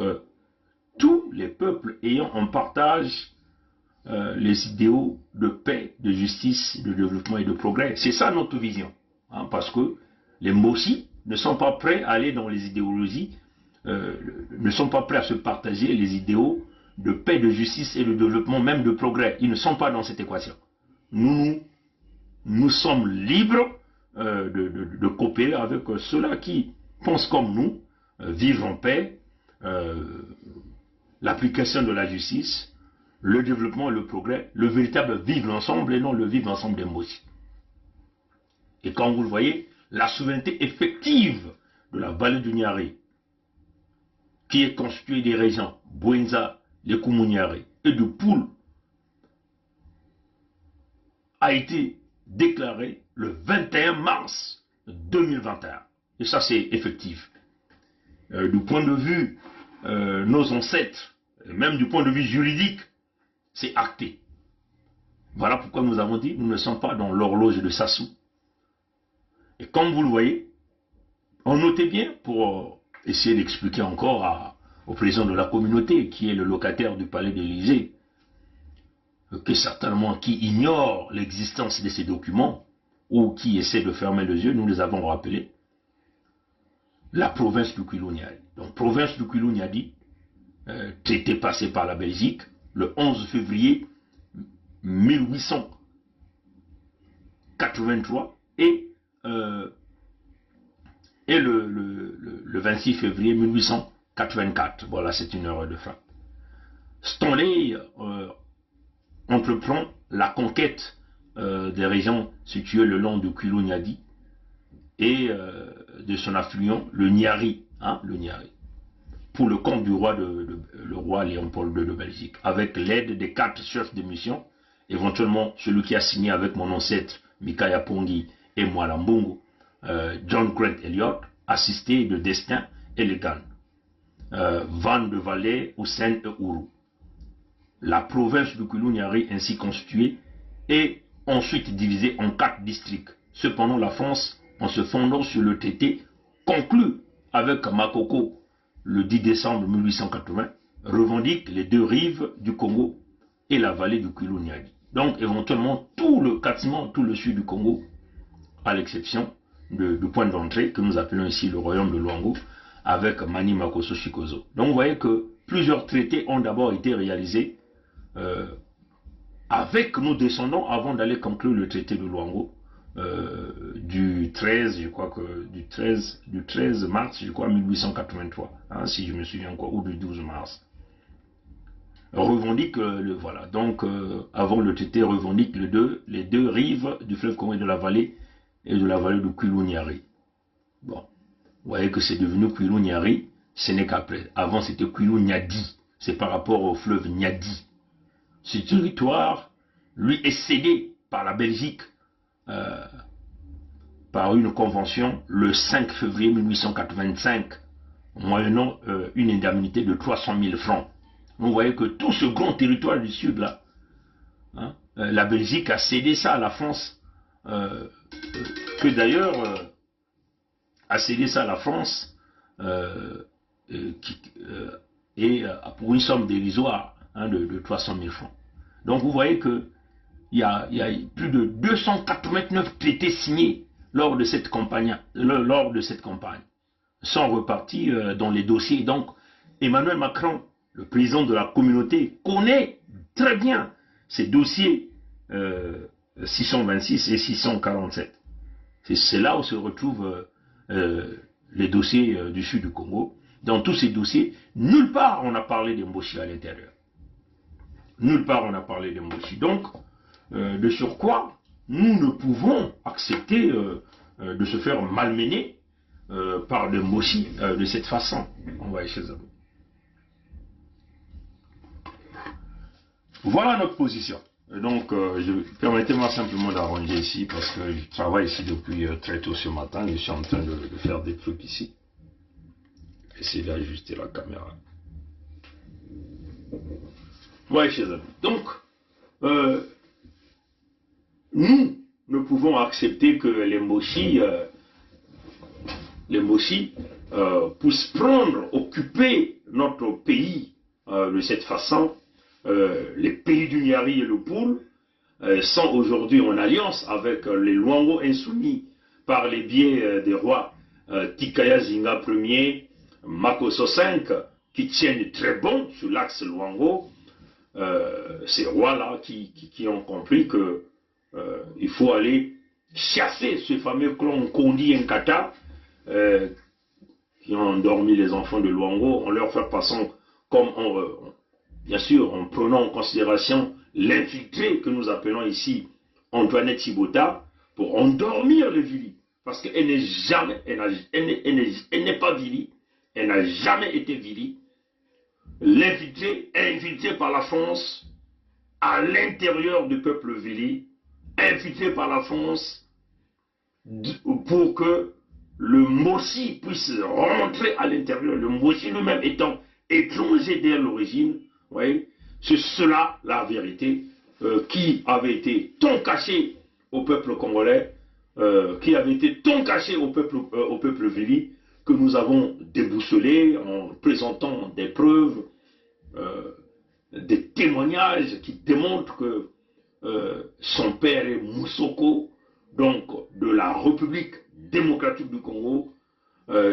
[SPEAKER 2] tous les peuples ayant en partage les idéaux de paix, de justice, de développement et de progrès. C'est ça notre vision. Hein, parce que les Mossi ne sont pas prêts à aller dans les idéologies, ne sont pas prêts à se partager les idéaux de paix, de justice et de développement, même de progrès. Ils ne sont pas dans cette équation. Nous sommes libres de coopérer avec ceux-là qui pensent comme nous, vivre en paix, l'application de la justice, le développement et le progrès, le véritable vivre ensemble et non le vivre ensemble des Mossi. Et comme vous le voyez, la souveraineté effective de la vallée du Niari, qui est constituée des régions Bouenza, les Koumouniari et de Poul, a été déclarée le 21 mars 2021. Et ça, c'est effectif. Du point de vue nos ancêtres, même du point de vue juridique, c'est acté. Voilà pourquoi nous avons dit, nous ne sommes pas dans l'horloge de Sassou. Et comme vous le voyez, on notait bien, pour essayer d'expliquer encore au président de la communauté, qui est le locataire du palais de l'Élysée, que certainement qui ignore l'existence de ces documents, ou qui essaie de fermer les yeux, nous les avons rappelés, la province du Kouilou-Niadi. Donc, province du Kouilou-Niadi, traité passé par la Belgique, le 11 février 1883, et le 26 février 1884. Voilà, c'est une erreur de frappe. Stanley entreprend la conquête des régions situées le long du Kouilou-Niadi et de son affluent, le Niari, pour le compte du roi, le roi Léopold II de Belgique, avec l'aide des 4 chefs de mission, éventuellement celui qui a signé avec mon ancêtre Mikaya Pongi et moi Lambongo, John Grant Elliott, assisté de Destin et Legan, Van de Valais, Hussein et Ourou. La province du Kouilou-Niari ainsi constituée est ensuite divisée en 4 districts. Cependant, la France, en se fondant sur le traité conclu avec Makoko le 10 décembre 1880, revendique les 2 rives du Congo et la vallée du Kouilou-Niadi. Donc, éventuellement, quasiment tout le sud du Congo, à l'exception du point d'entrée que nous appelons ici le royaume de Luango, avec Mani Makosso Chikozo. Donc, vous voyez que plusieurs traités ont d'abord été réalisés avec nos descendants avant d'aller conclure le traité de Luango du 13 mars, je crois, 1883, hein, si je me souviens encore, ou du 12 mars. Revendique, voilà, donc avant le traité revendique les deux rives du fleuve Congo et de la vallée du Kouilou-Niari. Bon, vous voyez que c'est devenu Kouilou-Niari, ce n'est qu'après. Avant c'était Kouilou-Niadi, c'est par rapport au fleuve Niadi. Ce territoire, lui, est cédé par la Belgique par une convention le 5 février 1885, moyennant une indemnité de 300 000 francs. Vous voyez que tout ce grand territoire du sud là, hein, la Belgique a cédé ça à la France, que d'ailleurs a cédé ça à la France pour une somme dérisoire, hein, de 300 000 francs. Donc vous voyez que il y a plus de 289 traités signés lors de cette campagne, sont repartis dans les dossiers. Donc Emmanuel Macron, le président de la communauté, connaît très bien ces dossiers 626 et 647. C'est là où se retrouvent les dossiers du sud du Congo. Dans tous ces dossiers, nulle part on a parlé des Mboshi à l'intérieur. Nulle part on a parlé des Mboshi. Donc, de surcroît, nous ne pouvons accepter de se faire malmener par des Mboshi de cette façon. On va chez eux. Voilà notre position. Donc, permettez-moi simplement d'arranger ici, parce que je travaille ici depuis très tôt ce matin. Je suis en train de faire des trucs ici. Essayer d'ajuster la caméra. Ouais, chers amis. Donc, nous, ne pouvons accepter que les Moshi puissent prendre, occuper notre pays de cette façon. Les pays du Nyari et le Poul sont aujourd'hui en alliance avec les Luango insoumis par les biais des rois Tikaya Zinga Ier, Makosso V, qui tiennent très bon sur l'axe Luango. Ces rois-là qui ont compris que il faut aller chasser ce fameux clan Kondi Nkata qui ont endormi les enfants de Luango, en leur faire passer comme bien sûr en prenant en considération l'infiltré que nous appelons ici Antoinette Thibota, pour endormir le Vili, parce qu'elle n'est jamais, elle n'est pas Vili, elle n'a jamais été Vili. L'infiltré est infiltré par la France à l'intérieur du peuple Vili, infiltré par la France pour que le Moshi puisse rentrer à l'intérieur, le Moshi lui-même étant étranger dès l'origine. C'est cela la vérité qui avait été tant caché au peuple congolais, qui avait été tant caché au peuple Vili, que nous avons déboussolé en présentant des preuves, des témoignages qui démontrent que son père est Moussoko, donc de la République démocratique du Congo,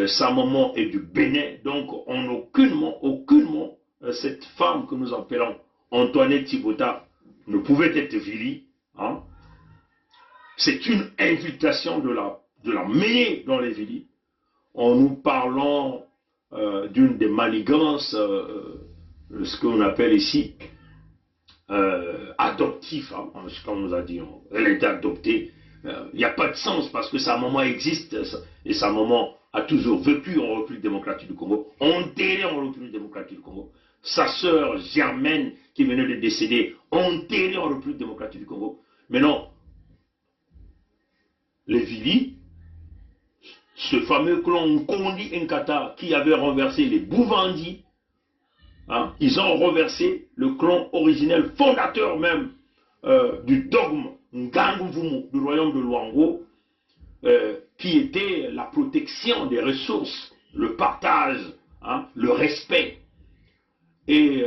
[SPEAKER 2] sa maman est du Bénin, donc en aucunement, cette femme que nous appelons Antoinette Thibota ne pouvait être Vili. Hein. C'est une infiltration de la mêlée dans les Vili, en nous parlant d'une des manigances, ce qu'on appelle ici adoptif, hein, comme on nous a dit, elle a été adoptée. Il n'y a pas de sens parce que sa maman existe et sa maman a toujours vécu en République démocratique du Congo, enterrée en République démocratique du Congo. Sa sœur Germaine, qui venait de décéder, enterrée en République démocratique du Congo. Mais non, les Vili, ce fameux clan Kondi Nkata qui avait renversé les Bouvandi, hein, ils ont renversé le clan originel, fondateur même du dogme Nganguvumu du royaume de Luango, qui était la protection des ressources, le partage, hein, le respect. Et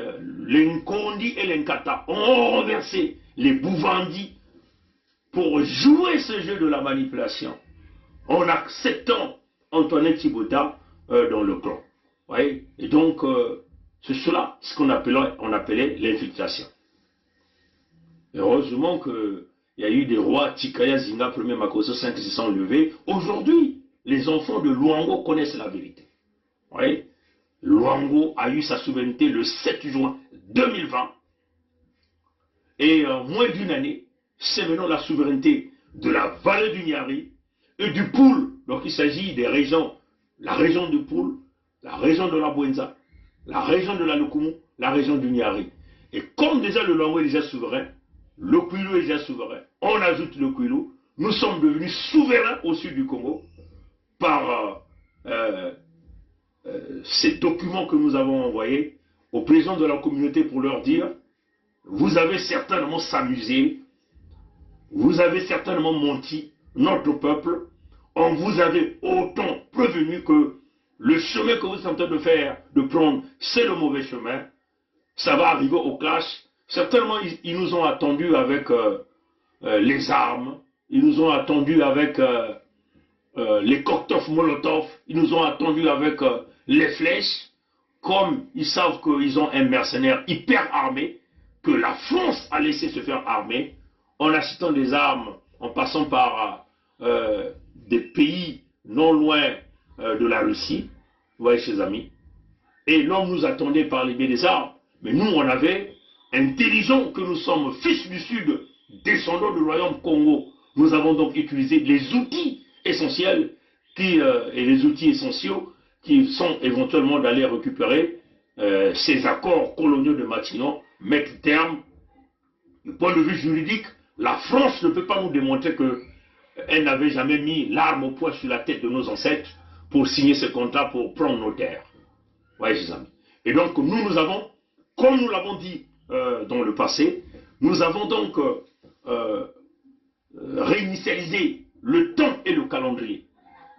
[SPEAKER 2] les Nkondi et les Nkata ont renversé les Bouvandi pour jouer ce jeu de la manipulation, en acceptant Antoinette Thibota dans le clan. Ouais. Et donc, c'est cela ce qu'on appelait l'infiltration. Heureusement qu'il y a eu des rois Tikaya Zinga Ier, Makosso V qui se sont levés. Aujourd'hui, les enfants de Luango connaissent la vérité. Ouais. Luango a eu sa souveraineté le 7 juin 2020. Et en moins d'une année, c'est maintenant la souveraineté de la vallée du Nyari et du Poul. Donc il s'agit des régions, la région du Poul, la région de la Bouenza, la région de la Lokumu, la région du Nyari. Et comme déjà le Luango est déjà souverain, le Kwilu est déjà souverain, on ajoute le Kwilu, nous sommes devenus souverains au sud du Congo par ces documents que nous avons envoyés aux présidents de la communauté pour leur dire: vous avez certainement s'amusé, vous avez certainement menti notre peuple, on vous avait autant prévenu que le chemin que vous êtes en train de faire, de prendre, c'est le mauvais chemin, ça va arriver au clash. Certainement ils nous ont attendus avec les armes, ils nous ont attendus avec les cocktails Molotov, ils nous ont attendus avec les flèches, comme ils savent qu'ils ont un mercenaire hyper armé, que la France a laissé se faire armer, en achetant des armes, en passant par des pays non loin de la Russie, vous voyez chers amis, et l'homme nous attendait par les biais des armes, mais nous on avait, intelligents que nous sommes, fils du Sud, descendants du royaume Congo, nous avons donc utilisé les outils essentiels et les outils essentiaux qui sont éventuellement d'aller récupérer ces accords coloniaux de Matignon, mettre terme. Du point de vue juridique, la France ne peut pas nous démontrer qu'elle n'avait jamais mis l'arme au poing sur la tête de nos ancêtres pour signer ce contrat pour prendre nos terres. Vous voyez, chers amis. Et donc, nous avons, comme nous l'avons dit dans le passé, nous avons donc réinitialiser le temps et le calendrier.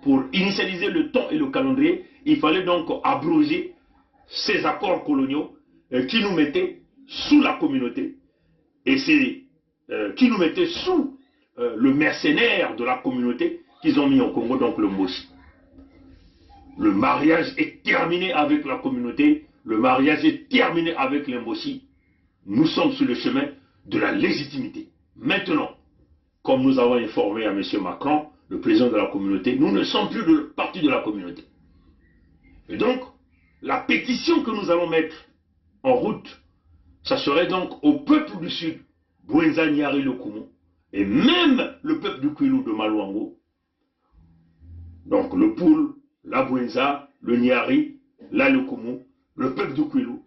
[SPEAKER 2] Pour initialiser le temps et le calendrier, il fallait donc abroger ces accords coloniaux qui nous mettaient sous la communauté et qui nous mettaient sous le mercenaire de la communauté qu'ils ont mis au Congo, donc le Mboshi. Le mariage est terminé avec la communauté, le mariage est terminé avec les Mboshi. Nous sommes sur le chemin de la légitimité. Maintenant, comme nous avons informé à M. Macron, le président de la communauté, nous ne sommes plus partie de la communauté. Et donc, la pétition que nous allons mettre en route, ça serait donc au peuple du Sud, Bouenza, Niari, le Koumou, et même le peuple du Kwilu de Maluango, donc le Poul, la Bouenza, le Niari, la le Koumou, le peuple du Kwilu,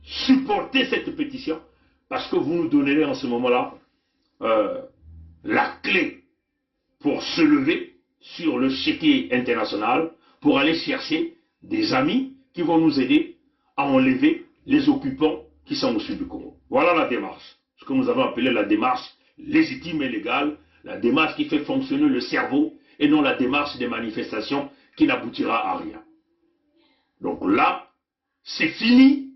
[SPEAKER 2] supporter cette pétition, parce que vous nous donnerez en ce moment-là la clé pour se lever sur le chéquier international, pour aller chercher des amis qui vont nous aider à enlever les occupants qui sont au sud du Congo. Voilà la démarche, ce que nous avons appelé la démarche légitime et légale, la démarche qui fait fonctionner le cerveau et non la démarche des manifestations qui n'aboutira à rien. Donc là, c'est fini.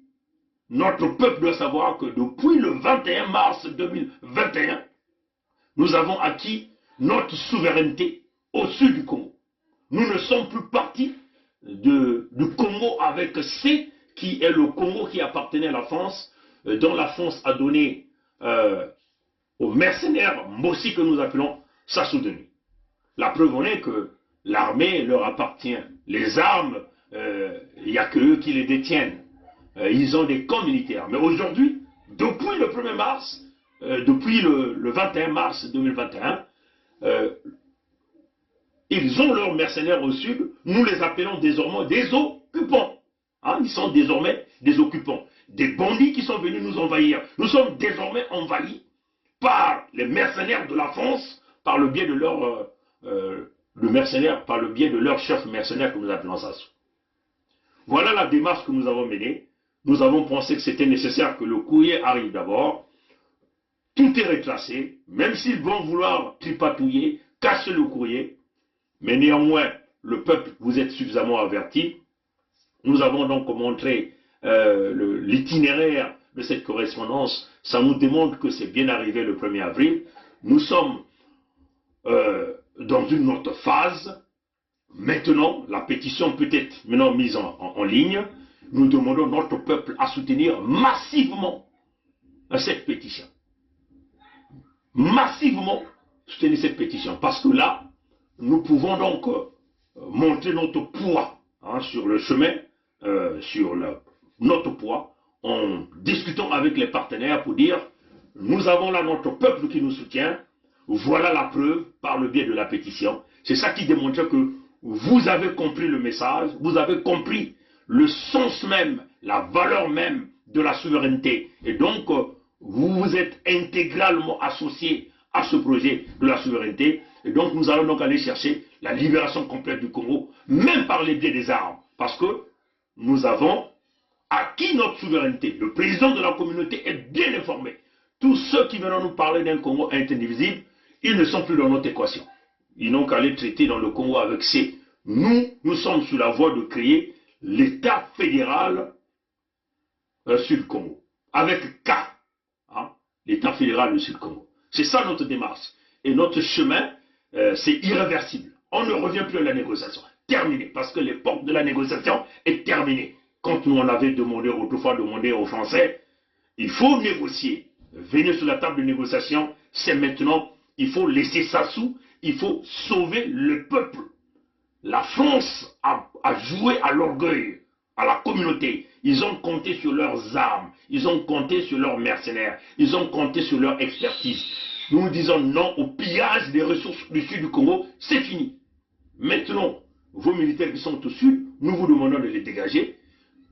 [SPEAKER 2] Notre peuple doit savoir que depuis le 21 mars 2021, nous avons acquis notre souveraineté au sud du Congo. Nous ne sommes plus partis du Congo avec C, qui est le Congo qui appartenait à la France, dont la France a donné aux mercenaires Mbossi que nous appelons sa soutenue. La preuve en est que l'armée leur appartient. Les armes, il n'y a que eux qui les détiennent. Ils ont des camps militaires. Mais aujourd'hui, depuis le 1er mars, depuis le 21 mars 2021, ils ont leurs mercenaires au sud. Nous les appelons désormais des occupants. Hein, ils sont désormais des occupants. Des bandits qui sont venus nous envahir. Nous sommes désormais envahis par les mercenaires de la France, par le biais de leur chef mercenaire que nous appelons Sassou. Voilà la démarche que nous avons menée. Nous avons pensé que c'était nécessaire que le courrier arrive d'abord. Tout est retracé, même s'ils vont vouloir tripatouiller, casser le courrier. Mais néanmoins, le peuple, vous êtes suffisamment averti. Nous avons donc montré l'itinéraire de cette correspondance. Ça nous démontre que c'est bien arrivé le 1er avril. Nous sommes dans une autre phase. Maintenant, la pétition peut être maintenant mise en ligne. Nous demandons notre peuple à soutenir massivement cette pétition. Massivement soutenir cette pétition. Parce que là, nous pouvons donc montrer notre poids sur le chemin, notre poids, en discutant avec les partenaires pour dire, nous avons là notre peuple qui nous soutient, voilà la preuve par le biais de la pétition. C'est ça qui démontre que vous avez compris le message, vous avez compris le sens même, la valeur même de la souveraineté. Et donc, vous vous êtes intégralement associés à ce projet de la souveraineté. Et donc, nous allons donc aller chercher la libération complète du Congo, même par les biais des armes. Parce que nous avons acquis notre souveraineté. Le président de la communauté est bien informé. Tous ceux qui viennent nous parler d'un Congo indivisible, ils ne sont plus dans notre équation. Ils n'ont qu'à les traiter dans le Congo avec C. Nous sommes sur la voie de créer l'État fédéral Sud-Congo. Avec K. L'État fédéral du Sud-Congo. C'est ça notre démarche. Et notre chemin, c'est irréversible. On ne revient plus à la négociation. Terminé. Parce que l'époque de la négociation est terminée. Quand nous en avions autrefois demandé aux Français, il faut négocier. Venez sur la table de négociation. C'est maintenant. Il faut laisser Sassou. Il faut sauver le peuple. La France a joué à l'orgueil, à la communauté. Ils ont compté sur leurs armes, ils ont compté sur leurs mercenaires, ils ont compté sur leur expertise. Nous disons non au pillage des ressources du sud du Congo, c'est fini. Maintenant, vos militaires qui sont au sud, nous vous demandons de les dégager.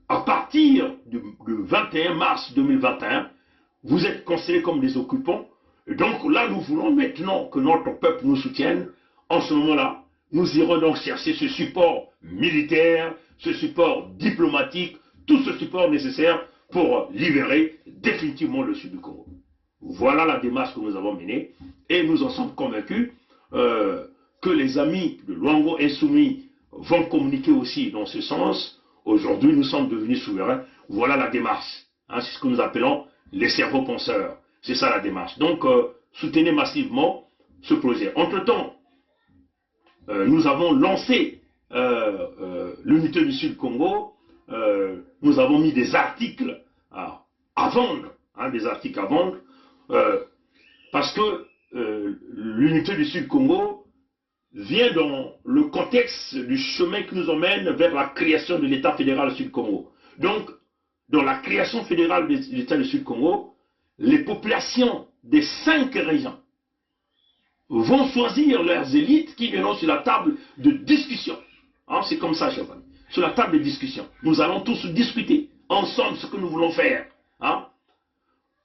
[SPEAKER 2] À partir du 21 mars 2021, vous êtes considérés comme des occupants. Et donc là, nous voulons maintenant que notre peuple nous soutienne. En ce moment-là, nous irons donc chercher ce support militaire, ce support diplomatique, tout ce support nécessaire pour libérer définitivement le sud du Congo. Voilà la démarche que nous avons menée et nous en sommes convaincus que les amis de Luango Insoumis vont communiquer aussi dans ce sens. Aujourd'hui, nous sommes devenus souverains. Voilà la démarche. Hein, c'est ce que nous appelons les cerveaux penseurs. C'est ça la démarche. Donc, soutenez massivement ce projet. Entre-temps, nous avons lancé l'unité du Sud-Congo. Nous avons mis des articles à vendre. Hein, des articles à vendre. Parce que l'unité du Sud-Congo vient dans le contexte du chemin qui nous emmène vers la création de l'État fédéral du Sud-Congo. Donc, dans la création fédérale de l'État du Sud-Congo, les populations des 5 régions vont choisir leurs élites qui viendront sur la table de discussion. Hein, c'est comme ça, chers amis. Sur la table de discussion, nous allons tous discuter ensemble ce que nous voulons faire. Hein.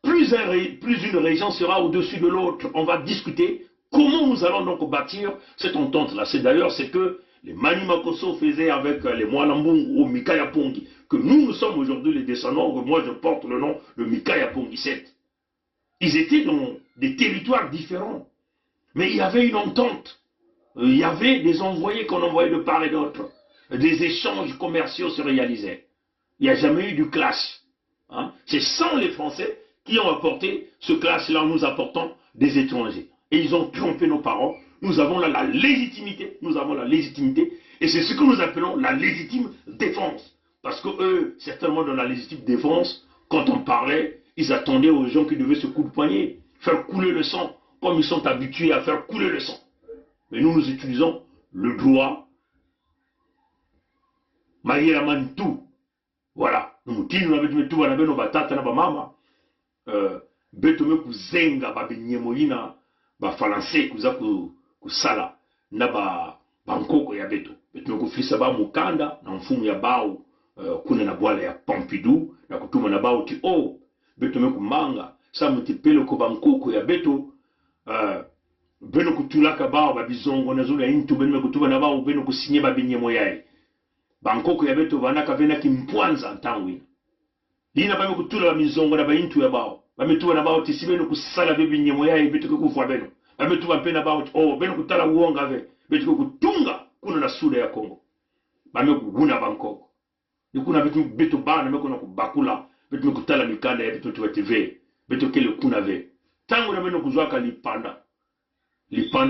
[SPEAKER 2] Plus une région sera au-dessus de l'autre, on va discuter comment nous allons donc bâtir cette entente-là. C'est d'ailleurs ce que les Mani Makosso faisaient avec les Mwalambung ou Mikaya Pongi, que nous sommes aujourd'hui les descendants, que moi je porte le nom de Mikaya Pongi 7. Ils étaient dans des territoires différents, mais il y avait une entente. Il y avait des envoyés qu'on envoyait de part et d'autre. Des échanges commerciaux se réalisaient. Il n'y a jamais eu du clash. Hein? C'est sans les Français qui ont apporté ce clash-là en nous apportant des étrangers. Et ils ont trompé nos parents. Nous avons là la légitimité. Nous avons la légitimité. Et c'est ce que nous appelons la légitime défense. Parce que eux, certainement dans la légitime défense, quand on parlait, ils attendaient aux gens qui devaient se couper le poignet, faire couler le sang, comme ils sont habitués à faire couler le sang. Mais nous, nous utilisons le droit. Maïraman tout. Voilà. Nous avons tout, nous batata na mama. Beto me kuzenga ba benyemoina ba français kuza kusala na ba bankoko ya beto me kufisa ba mukanda na mfumu ya bao kuna na bwala ya Pompidou na kutuma na bao ti beto me kumanga sa mutipelo ko bankoko ya beto beno kutulaka bao ba bizongo na zula intu beno me kutuma na bao beno kusinye ba benyemoyaye bankoko ya beto banaka vena kimpwanza ntangwi ina ba kutula ba mizongo na ba intu ya bao bametuwa na bao tisibeno kusala bebi nyemo yae betuke kufwa beno bametuwa pena bao beno kutala uonga ve betuke kutunga kuna na suda ya Kongo bamekuguna bankoko nikuna betu bana mekona kubakula betu kutala mikanda ya betu tuwative betu kele kuna ve tangu na beno kuzwaka lipanda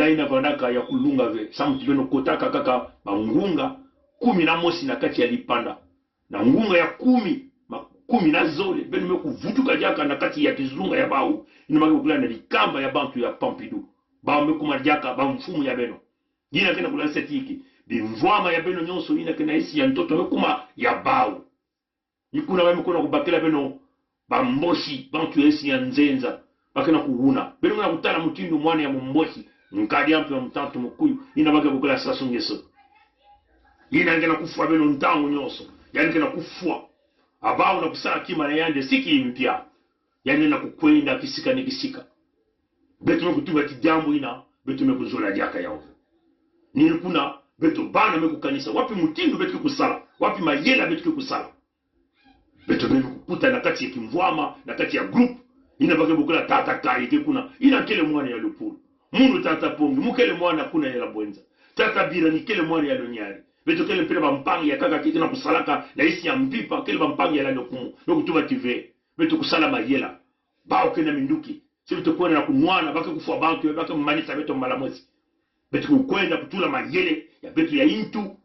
[SPEAKER 2] ina vandaka ya kulunga ve samu tibeno kotaka kaka bangunga 11 na kati ya lipanda na ngunga ya 10 na zole beno me kuvutuka jaka na kati ya kizunga ya bau ina maki kula na likamba ya bantu ya Pompidou ba me kuma jaka ba mfumu ya beno yina kena kula setiki bi mvwama ya beno nyonso yina kena isi ya ntoto me kuma ya bau nikuna ba me kuna kubakela beno ba mboshi bantu esi ya nzenza bakena kuhuna beno na kutana mutindu mwana ya mboshi nkadi ampe ya mtatu mukuyu ina baki kula sasungeso yina ngena kufwa beno ntangu nyonso yani kena kufwa abao na kusala kima na yande siki mpya yani na kukwenda kisika ni kisika betu me kutuba kijambo ina betu me kuzola jaka yao ni kuna betu bana me kukanisa wapi mutindu betu kusala wapi mayela betu kusala betu me kuputa na kati ya kimvwama na kati ya group ina bake bukula tata kai ke kuna ina kele mwana ya lupulu mundu tata pongi mukele mwana kuna ya labwenza tata bira ni kele mwana ya lonyari beto kele mpele bampangi ya kaka kiti na kusalaka na isi ya mpipa kele bampangi ya lando kumu nokutuba TV beto kusala mayela bao kena minduki si beto kwenda na kumwana bake kufua bantu bake mmanisa beto mbalamosi beto kukwenda kutula mayele ya beto ya intu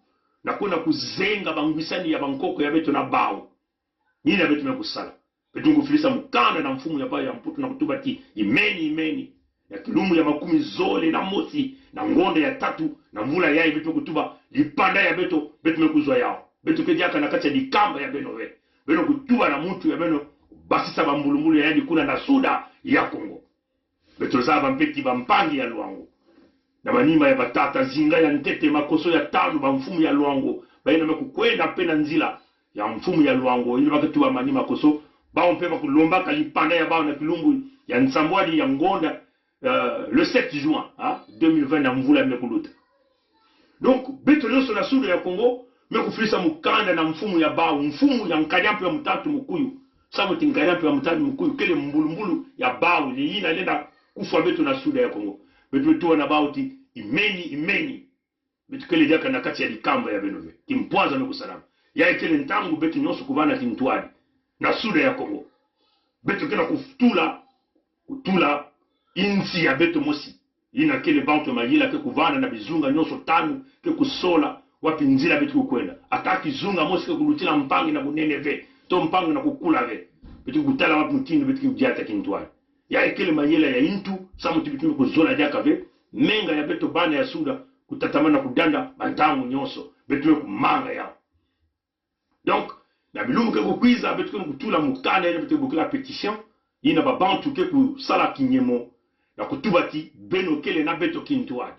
[SPEAKER 2] na kuna kuzenga bangwisani ya bankoko ya beto na bao nina beto mekusala beto ngufilisa mukanda na mfumu ya bao ya mputu na kutuba ti imeni ya kilumu ya makumi zole na mosi na ngonde ya 3 na mvula yai beto kutuba lipanda ya beto mekuzwa yao beto kejaka na kati ya likamba ya beno kutuba na mutu ya beno basisa bambulumbulu ya yadi kuna na suda ya Kongo beto zaba mpeti bampangi ya Luango na manima ya batata zinga ya ntete makoso ya 5 bamfumu ya Luango baina mekukwenda pena nzila ya mfumu ya Luango ili bakatuba manima koso bao mpema kulomba kalipanda ya bao na kilumbu ya nsambwadi ya ngonda le 7 juin 2020 na mvula mekuluta. Donc beto nyonso na suda ya Kongo mekufilisa mukanda na mfumu ya bao mfumu ya nkanyampo ya mutatu mukuyu
[SPEAKER 3] Samu tingana pe mutani mkuu kele mbulu ya bao ni ina lenda kufa beto na Suda ya Kongo. Beto tuwa na bauti imeni. Beto kele jaka na kati ya likamba ya benove. Kimpwaza me kusalama. Ya kele ntangu beto nyoso kuvana kintuadi na Suda ya Kongo. Beto kena kutula insi ya beto mosi. Ina kele bantu magila ke kuvana na bizunga nyoso tanu ke kusola wapi nzila beto kukwenda. Ataki zunga mosi ke kulutila mpangi na bunene ve. To mpango na kukula ve. Beto kutala wapi mtinu beto kujata kintuadi. Ya kele mayela ya intu samu tibitu kuzola jaka ve. Menga ya beto bana ya Suda kutatamana kudanda bantangu nyoso. Beto kumanga yao. Donc, na bilumu ke kukwiza beto kutula mukana ya beto kukila petition. Ina babantu ke kusala kinyemo na kutubati beno kele na beto kintuadi.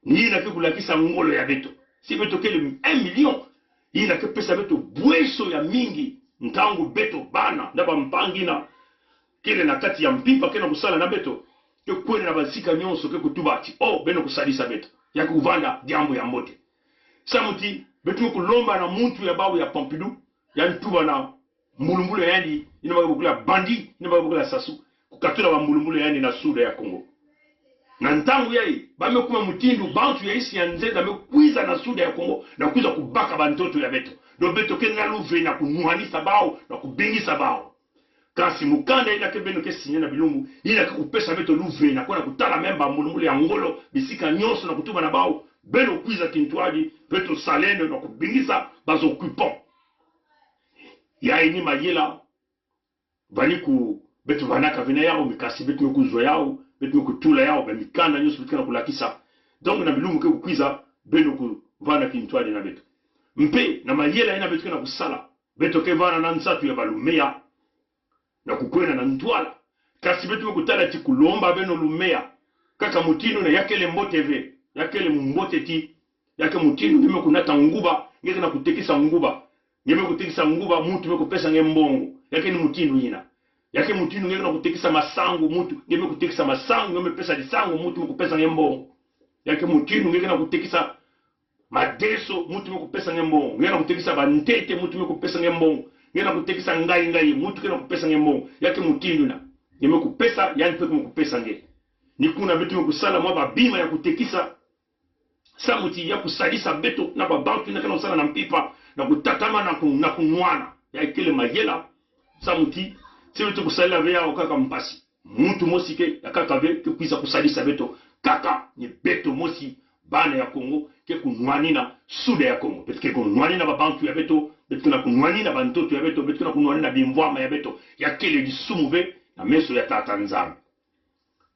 [SPEAKER 3] Ni na ke kulakisa ngolo ya beto. Si beto kele 1 million. Ina ke pesa beto bweso ya mingi. Ntangu beto bana. Ndaba mpangi na kele na kati ya mpipa kena kusala na beto. Ke kwene na basika nyonso ke kutubati. Oh, beno kusalisa beto. Ya kuvanda diambo ya mbote. Samuti beto kulomba na muntu ya babu ya Pompidou. Ya ntuba na mbulumbulu yani ina bakabukula bandi ina bakabukula sasu kukatula ba mbulumbulu yani na Suda ya Kongo na ntangu yai bamekuma mutindu bantu ya isi ya nzenda mekwiza na Suda ya Kongo na kuiza kubaka bantoto ya beto do beto kenga luve na kunuhanisa bao na kubingisa bao kasi mukanda ina kebeno ke sinya na bilumbu ina kupesa beto luve na kona kutala memba mbulumbulu ya ngolo bisika nyonso na kutuba na bao beno kwiza kintuadi beto salene na kubingisa bazo occupant ya ini mayela baliku betu vanaka vina yao mikasi betu kuzwa yao betu kutula yao be mikanda nyusu bitkana kulakisa donc na bilumu ke kukwiza beno ku vana kintwali na betu mpe na mayela ina betu kana kusala betu ke vana na nsatu ya balumea na kukwena na ntwala kasi betu kutala ti kulomba beno lumea kaka mutino na yakele mbote ve yakele mbote ti yake mutino ndime kunata nguba ngeke na kutekisa nguba Nyeme kutekisa nguba mutu me kupesa ngembongo. Yake ni mutinu yina. Yake mutinu ngeke na kutekisa masangu mutu. Nyeme kutekisa masangu ngeme pesa lisangu mutu me kupesa ngembongo. Yake mutinu ngeke na kutekisa madeso mutu me kupesa ngembongo. Ngeke na kutekisa bantete mutu me kupesa ngembongo. Ngeke na kutekisa ngai mutu ngeke na kupesa ngembongo. Yake mutinu na. Nyeme kupesa yani pe me kupesa nge. Nikuna betu me kusala mwa babima ya kutekisa samuti ya kusalisa beto na babantu na kana usala na mpipa. Na kutatama na kunwana ya kile mayela samuti siwetu kusalila vya okaka mpasi muntu mosi ke ya kaka ve ke kuisa kusalisa beto kaka ni beto mosi bana ya Kongo ke kunwanina Suda ya Kongo petike kunwanina babantu ya beto petike na kunwanina bantoto ya beto petike na kunwanina bimvwama ya beto ya kile disumuve na meso ya tata nzambe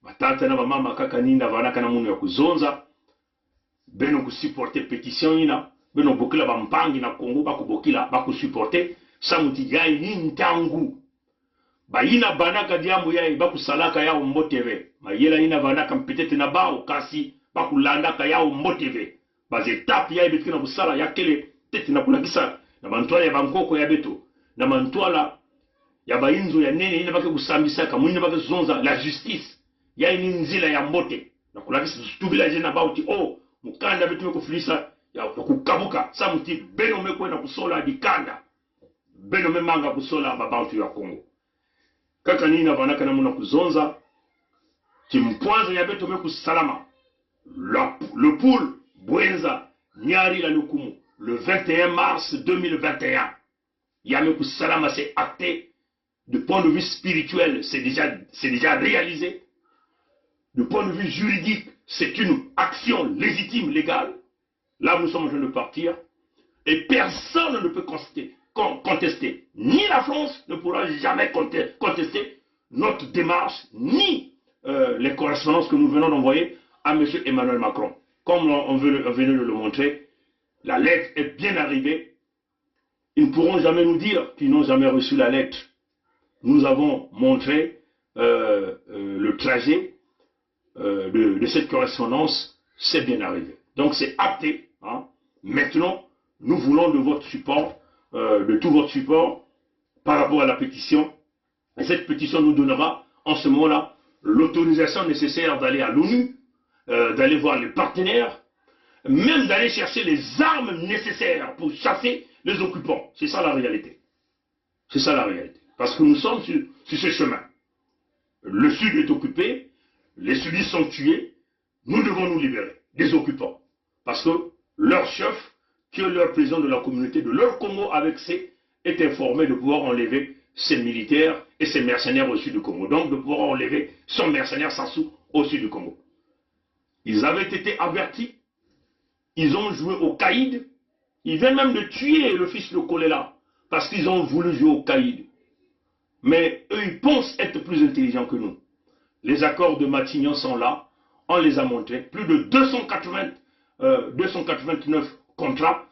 [SPEAKER 3] batata na bamama kaka ninda vanaka na munu ya kuzonza beno kusiporte petition ina beno bokila bampangi na Kongo bakubokila bakusupporter samuti yai ni ntangu bayina banaka diambo yai bakusalaka yao mboteve mayela ina banaka mpetete na bao kasi bakulandaka yao mboteve bazetape yai betkina busala yakele tete na kulakisa na mantwala ya bankoko ya beto na mantwala ya bainzo ya nene ina bake kusambisaka mwina bake zonza la justice yai ni nzila ya mbote na kulakisa tubila jena bauti oh mukanda betu kufilisa ya kukabuka samuti beno mekwenda kusola dikanda beno memanga kusola babantu ya Kongo kaka nina vanaka na muna kuzonza kimpwanza ya beto meku salama le poule Bwenza Nyari la Lukumu le 21 mars 2021 ya meku salama c'est acté de point de vue spirituel c'est déjà réalisé de point de vue juridique c'est une action légitime légale. Là, nous sommes en train de partir. Et personne ne peut contester. Ni la France ne pourra jamais contester notre démarche, ni les correspondances que nous venons d'envoyer à M. Emmanuel Macron. Comme on venait de le montrer, la lettre est bien arrivée. Ils ne pourront jamais nous dire qu'ils n'ont jamais reçu la lettre. Nous avons montré le trajet de cette correspondance. C'est bien arrivé. Donc c'est acté. Hein. Maintenant, nous voulons de votre support, de tout votre support par rapport à la pétition. Et cette pétition nous donnera en ce moment-là l'autorisation nécessaire d'aller à l'ONU, d'aller voir les partenaires, même d'aller chercher les armes nécessaires pour chasser les occupants. C'est ça la réalité. C'est ça la réalité.
[SPEAKER 7] Parce que nous sommes sur ce chemin. Le sud est occupé, les sudistes sont tués, nous devons nous libérer des occupants. Parce que leur chef, qui est leur président de la communauté de leur Congo avec C, est informé de pouvoir enlever ses militaires et ses mercenaires au sud du Congo. Donc de pouvoir enlever son mercenaire Sassou au sud du Congo. Ils avaient été avertis, ils ont joué au caïd, ils viennent même de tuer le fils de Kolela, parce qu'ils ont voulu jouer au caïd. Mais eux, ils pensent être plus intelligents que nous. Les accords de Matignon sont là, on les a montrés, plus de 289 contrats,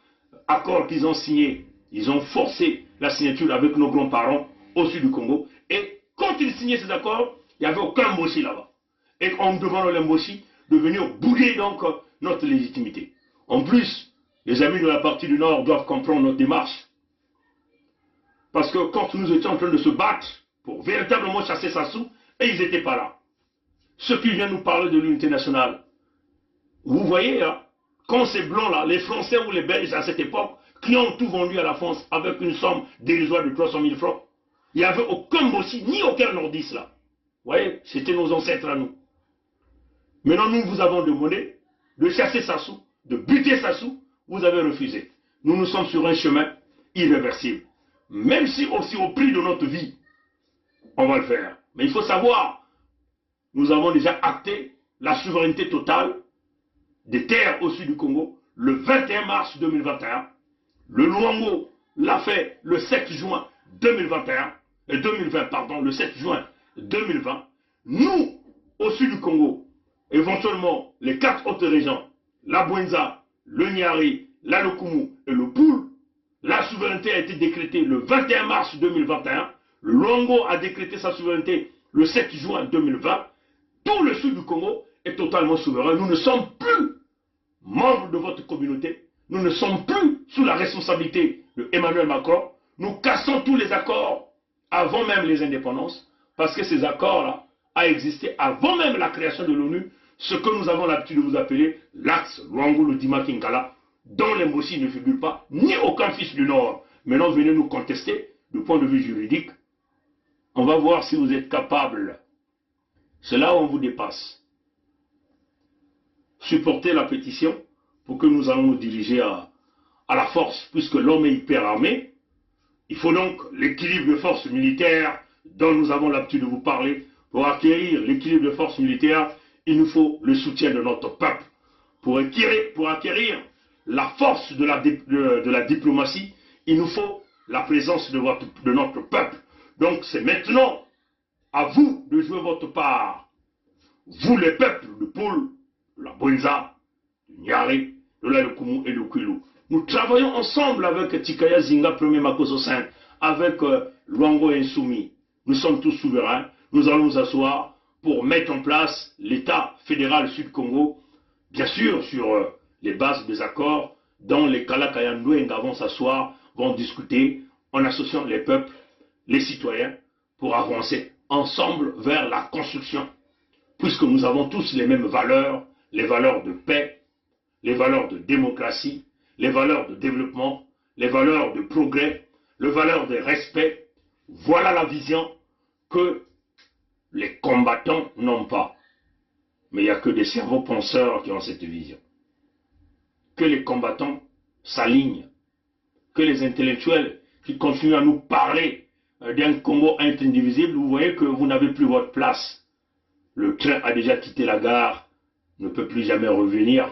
[SPEAKER 7] accords qu'ils ont signés. Ils ont forcé la signature avec nos grands-parents au sud du Congo. Et quand ils signaient ces accords, il n'y avait aucun Mboshi là-bas. Et on demande aux Mboshi de venir bouder donc notre légitimité. En plus, les amis de la partie du Nord doivent comprendre notre démarche. Parce que quand nous étions en train de se battre pour véritablement chasser Sassou, et ils n'étaient pas là. Ceux qui viennent nous parler de l'unité nationale, vous voyez, hein, quand ces blancs-là, les Français ou les Belges à cette époque, qui ont tout vendu à la France avec une somme dérisoire de 300 000 francs, il n'y avait aucun Mboshi, ni aucun nordiste là. Vous voyez, c'était nos ancêtres à nous. Maintenant, nous vous avons demandé de chasser Sassou, de buter Sassou, vous avez refusé. Nous sommes sur un chemin irréversible. Même si aussi au prix de notre vie, on va le faire. Mais il faut savoir, nous avons déjà acté la souveraineté totale des terres au sud du Congo le 21 mars 2021. Le Luango l'a fait le 7 juin 2020, le 7 juin 2020. Nous, au sud du Congo, éventuellement les 4 autres régions, la Bwenza, le Nyari, la Lokumu et le Poul, la souveraineté a été décrétée le 21 mars 2021. Le Luango a décrété sa souveraineté le 7 juin 2020. Tout le sud du Congo est totalement souverain. Nous ne sommes plus membres de votre communauté. Nous ne sommes plus sous la responsabilité de Emmanuel Macron. Nous cassons tous les accords avant même les indépendances, parce que ces accords-là ont existé avant même la création de l'ONU, ce que nous avons l'habitude de vous appeler l'axe Luango-Lodima-Kinkala, dont les Mboshi ne figurent pas, ni aucun fils du Nord. Maintenant, venez nous contester du point de vue juridique. On va voir si vous êtes capables. C'est là où on vous dépasse. Supportez la pétition pour que nous allons nous diriger à la force, puisque l'homme est hyper armé. Il faut donc l'équilibre de forces militaires dont nous avons l'habitude de vous parler. Pour acquérir l'équilibre de forces militaires, il nous faut le soutien de notre peuple. Pour acquérir la force de la diplomatie, il nous faut la présence de notre peuple. Donc c'est maintenant à vous de jouer votre part. Vous les peuples de Poul, de la Bwenza, du Nyari, de la Lokumu et de Kwilu. Nous travaillons ensemble avec Tikaya Zinga, premier Makoso 5, avec Luango Insoumis. Nous sommes tous souverains. Nous allons nous asseoir pour mettre en place l'État fédéral Sud-Congo, bien sûr sur les bases des accords dont les Kalakayandouenga vont s'asseoir, vont discuter en associant les peuples, les citoyens, pour avancer ensemble vers la construction, puisque nous avons tous les mêmes valeurs, les valeurs de paix, les valeurs de démocratie, les valeurs de développement, les valeurs de progrès, les valeurs de respect. Voilà la vision que les combattants n'ont pas. Mais il n'y a que des cerveaux penseurs qui ont cette vision. Que les combattants s'alignent, que les intellectuels qui continuent à nous parler d'un Congo indivisible, vous voyez que vous n'avez plus votre place. Le train a déjà quitté la gare, ne peut plus jamais revenir,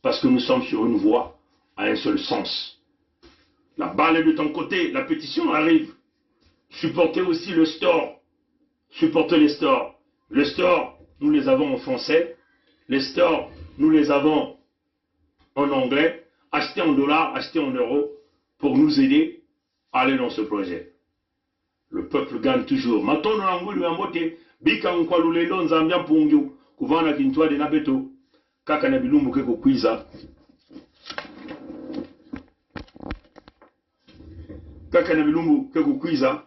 [SPEAKER 7] parce que nous sommes sur une voie à un seul sens. La balle est de ton côté, la pétition arrive. Supportez aussi le store. Supportez les stores. Les stores, nous les avons en français. Les stores, nous les avons en anglais. Achetez en dollars, achetez en euros pour nous aider à aller dans ce projet. Le peuple gagne toujours. Matono na ngulu ya mbote, bika nkwalu lelo nzambia mpungyu, kuvana kintwa de nabeto, kaka na bilumbu keko kwiza. Kaka na bilumbu keko kwiza.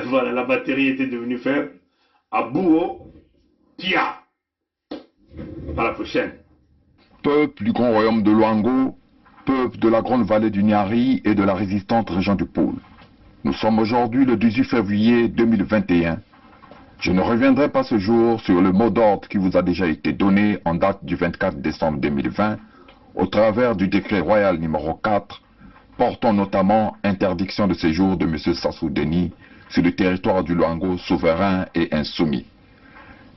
[SPEAKER 7] Voilà, la batterie était devenue faible. Abouo, Pia. À la prochaine.
[SPEAKER 8] Peuple du grand royaume de Luango, peuple de la grande vallée du Nyari et de la résistante région du Pôle. Nous sommes aujourd'hui le 18 février 2021. Je ne reviendrai pas ce jour sur le mot d'ordre qui vous a déjà été donné en date du 24 décembre 2020 au travers du décret royal numéro 4 portant notamment interdiction de séjour de M. Sassou Deni sur le territoire du Luango souverain et insoumis.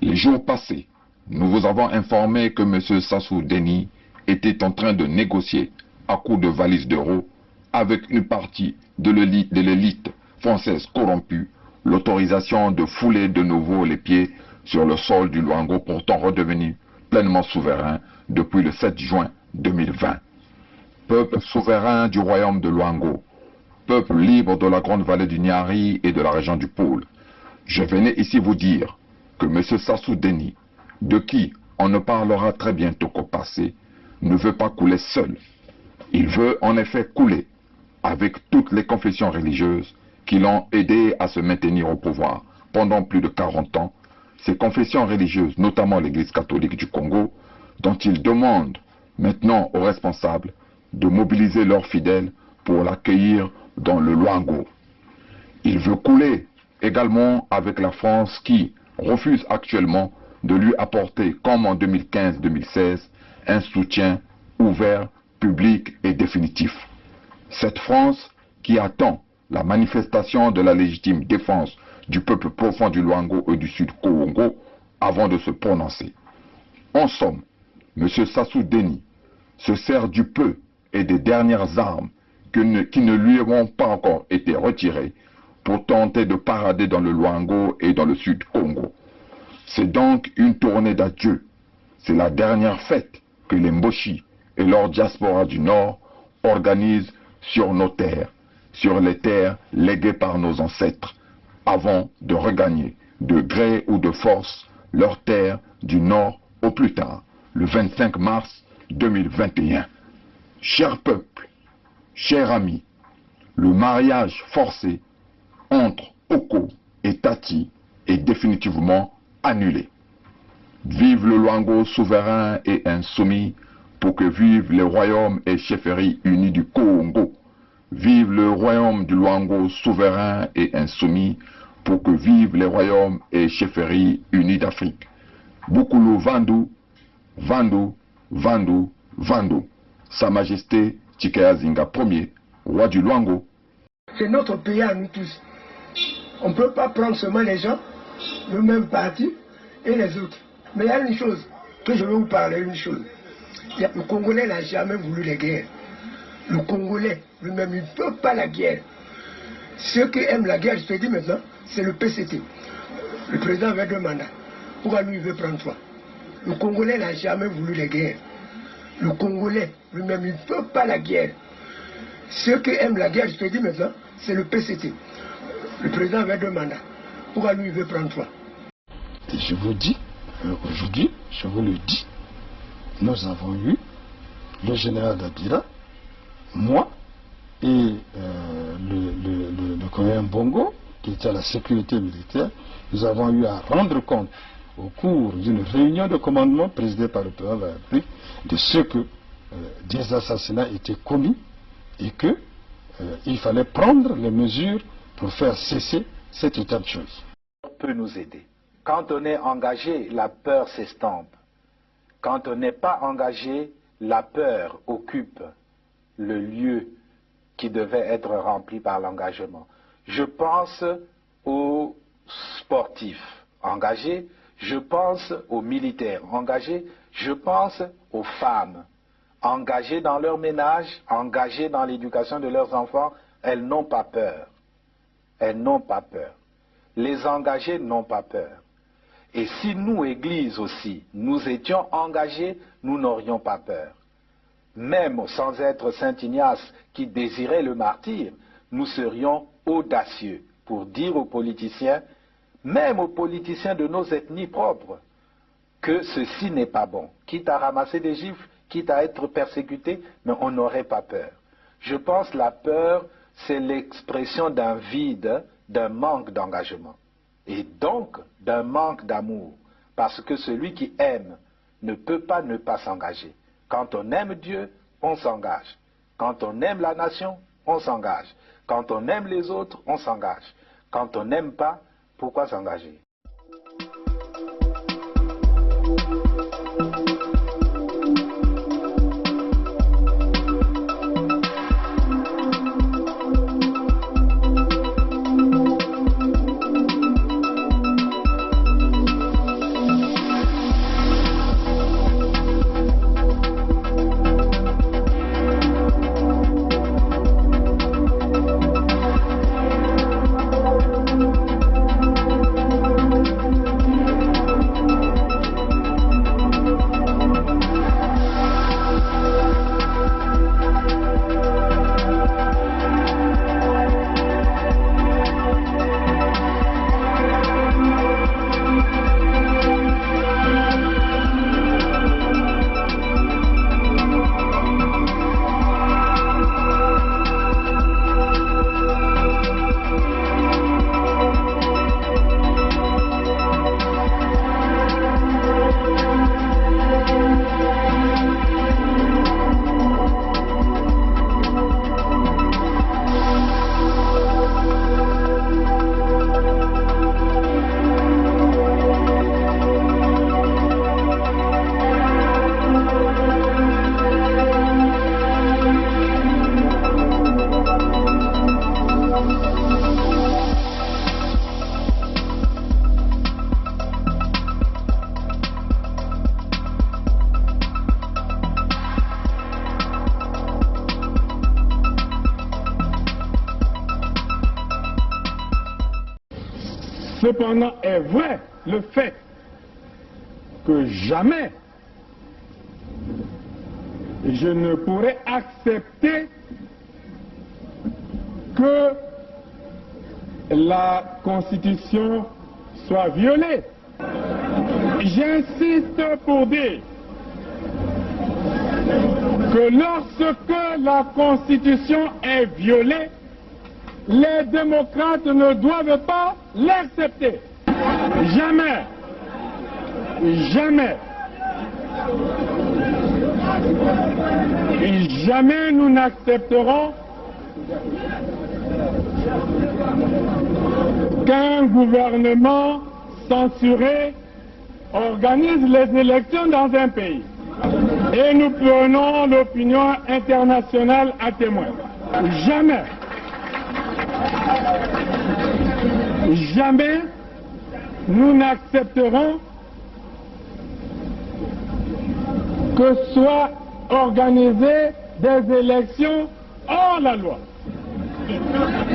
[SPEAKER 8] Les jours passés, nous vous avons informé que M. Sassou Deni était en train de négocier à coups de valises d'euros avec une partie de l'élite française corrompue l'autorisation de fouler de nouveau les pieds sur le sol du Luango pourtant redevenu pleinement souverain depuis le 7 juin 2020. Peuple souverain du royaume de Luango, peuple libre de la grande vallée du Niari et de la région du Pôle, je venais ici vous dire que M. Sassou Deni, de qui on ne parlera très bientôt qu'au passé, ne veut pas couler seul. Il veut en effet couler avec toutes les confessions religieuses qui l'ont aidé à se maintenir au pouvoir pendant plus de 40 ans, ces confessions religieuses, notamment l'Église catholique du Congo, dont il demande maintenant aux responsables de mobiliser leurs fidèles pour l'accueillir dans le Luango. Il veut couler également avec la France qui refuse actuellement de lui apporter, comme en 2015-2016, un soutien ouvert, public et définitif. Cette France qui attend la manifestation de la légitime défense du peuple profond du Luango et du Sud Congo avant de se prononcer. En somme, M. Sassou Deni se sert du peu et des dernières armes qui ne lui ont pas encore été retirées pour tenter de parader dans le Luango et dans le Sud Congo. C'est donc une tournée d'adieu. C'est la dernière fête que les Mboshi et leur diaspora du Nord organisent sur nos terres, sur les terres léguées par nos ancêtres, avant de regagner, de gré ou de force, leurs terres du Nord au plus tard, le 25 mars 2021. Cher peuple, chers amis, le mariage forcé entre Oko et Tati est définitivement annulé. Vive le Luango souverain et insoumis, pour que vivent les royaumes et chefferies unis du Congo. Vive le royaume du Luango souverain et insoumis, pour que vivent les royaumes et chefferies unis d'Afrique. Bukulu Vandu, Vandu, Vandu, Vandu. Sa Majesté Tshikaya Zinga Ier, roi du Luango.
[SPEAKER 9] C'est notre pays à nous tous. On ne peut pas prendre seulement les gens, le même parti et les autres. Mais il y a une chose que je veux vous parler, une chose. Le Congolais n'a jamais voulu la guerre. Le Congolais lui-même, il ne peut pas la guerre. Ceux qui aiment la guerre, je te dis maintenant, c'est le PCT. Le président avait 2 mandats. Pourquoi lui, il veut prendre 3? Le Congolais n'a jamais voulu la guerre. Le Congolais lui-même, il ne peut pas la guerre. Ceux qui aiment la guerre, je te dis maintenant, c'est le PCT. Le président avait 2 mandats. Pourquoi lui, il veut prendre 3?
[SPEAKER 10] Et je vous dis, aujourd'hui, je vous le dis, nous avons eu le général Dabira, moi et le colonel Bongo, qui était à la sécurité militaire. Nous avons eu à rendre compte au cours d'une réunion de commandement présidée par le président de la République de ce que des assassinats étaient commis et qu'il fallait prendre les mesures pour faire cesser cet état de choses.
[SPEAKER 11] Peut nous aider. Quand on est engagé, la peur s'estompe. Quand on n'est pas engagé, la peur occupe le lieu qui devait être rempli par l'engagement. Je pense aux sportifs engagés, je pense aux militaires engagés, je pense aux femmes engagées dans leur ménage, engagées dans l'éducation de leurs enfants. Elles n'ont pas peur. Elles n'ont pas peur. Les engagés n'ont pas peur. Et si nous, Église aussi, nous étions engagés, nous n'aurions pas peur. Même sans être Saint Ignace qui désirait le martyre, nous serions audacieux pour dire aux politiciens, même aux politiciens de nos ethnies propres, que ceci n'est pas bon. Quitte à ramasser des gifles, quitte à être persécuté, mais on n'aurait pas peur. Je pense que la peur, c'est l'expression d'un vide, d'un manque d'engagement. Et donc d'un manque d'amour, parce que celui qui aime ne peut pas ne pas s'engager. Quand on aime Dieu, on s'engage. Quand on aime la nation, on s'engage. Quand on aime les autres, on s'engage. Quand on n'aime pas, pourquoi s'engager?
[SPEAKER 12] Cependant est vrai le fait que jamais je ne pourrais accepter que la Constitution soit violée. J'insiste pour dire que lorsque la Constitution est violée, les démocrates ne doivent pas l'accepter. Jamais. Jamais. Et jamais nous n'accepterons qu'un gouvernement censuré organise les élections dans un pays. Et nous prenons l'opinion internationale à témoin. Jamais. Jamais nous n'accepterons que soient organisées des élections hors la loi.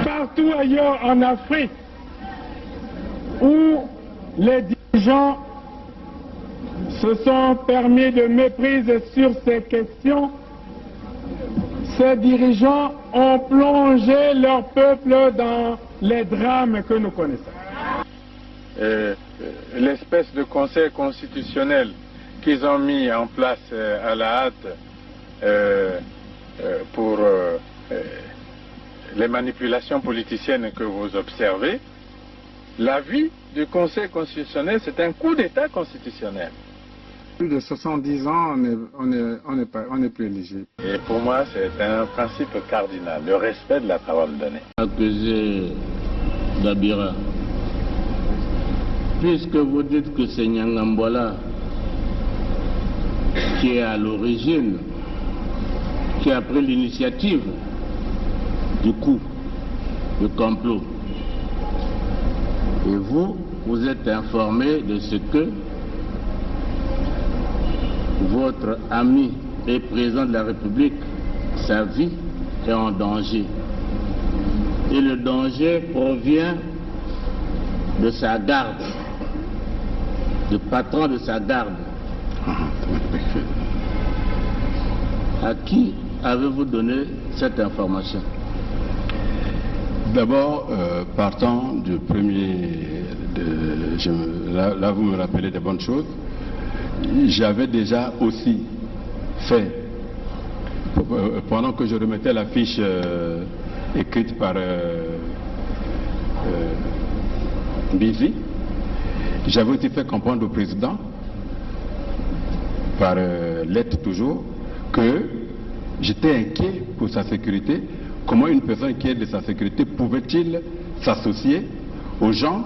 [SPEAKER 12] Partout ailleurs en Afrique où les dirigeants se sont permis de méprise sur ces questions, ces dirigeants ont plongé leur peuple dans les drames que nous connaissons.
[SPEAKER 5] L'espèce de conseil constitutionnel qu'ils ont mis en place à la hâte pour les manipulations politiciennes que vous observez, l'avis du Conseil constitutionnel, c'est un coup d'État constitutionnel.
[SPEAKER 10] Plus de 70 ans, on n'est plus éligible.
[SPEAKER 5] Et pour moi, c'est un principe cardinal, le respect de la parole donnée.
[SPEAKER 3] Accusé d'Abira, puisque vous dites que c'est Nyangambola qui est à l'origine, qui a pris l'initiative du coup, du complot, et vous êtes informé de ce que votre ami et président de la République, sa vie est en danger. Et le danger provient de sa garde, du patron de sa garde. À qui avez-vous donné cette information?
[SPEAKER 4] D'abord, partant du premier, là vous me rappelez des bonnes choses, j'avais déjà aussi fait, pendant que je remettais la fiche écrite par Bizi, j'avais aussi fait comprendre au président, par lettre toujours, que j'étais inquiet pour sa sécurité, comment une personne qui est de sa sécurité pouvait-il s'associer aux gens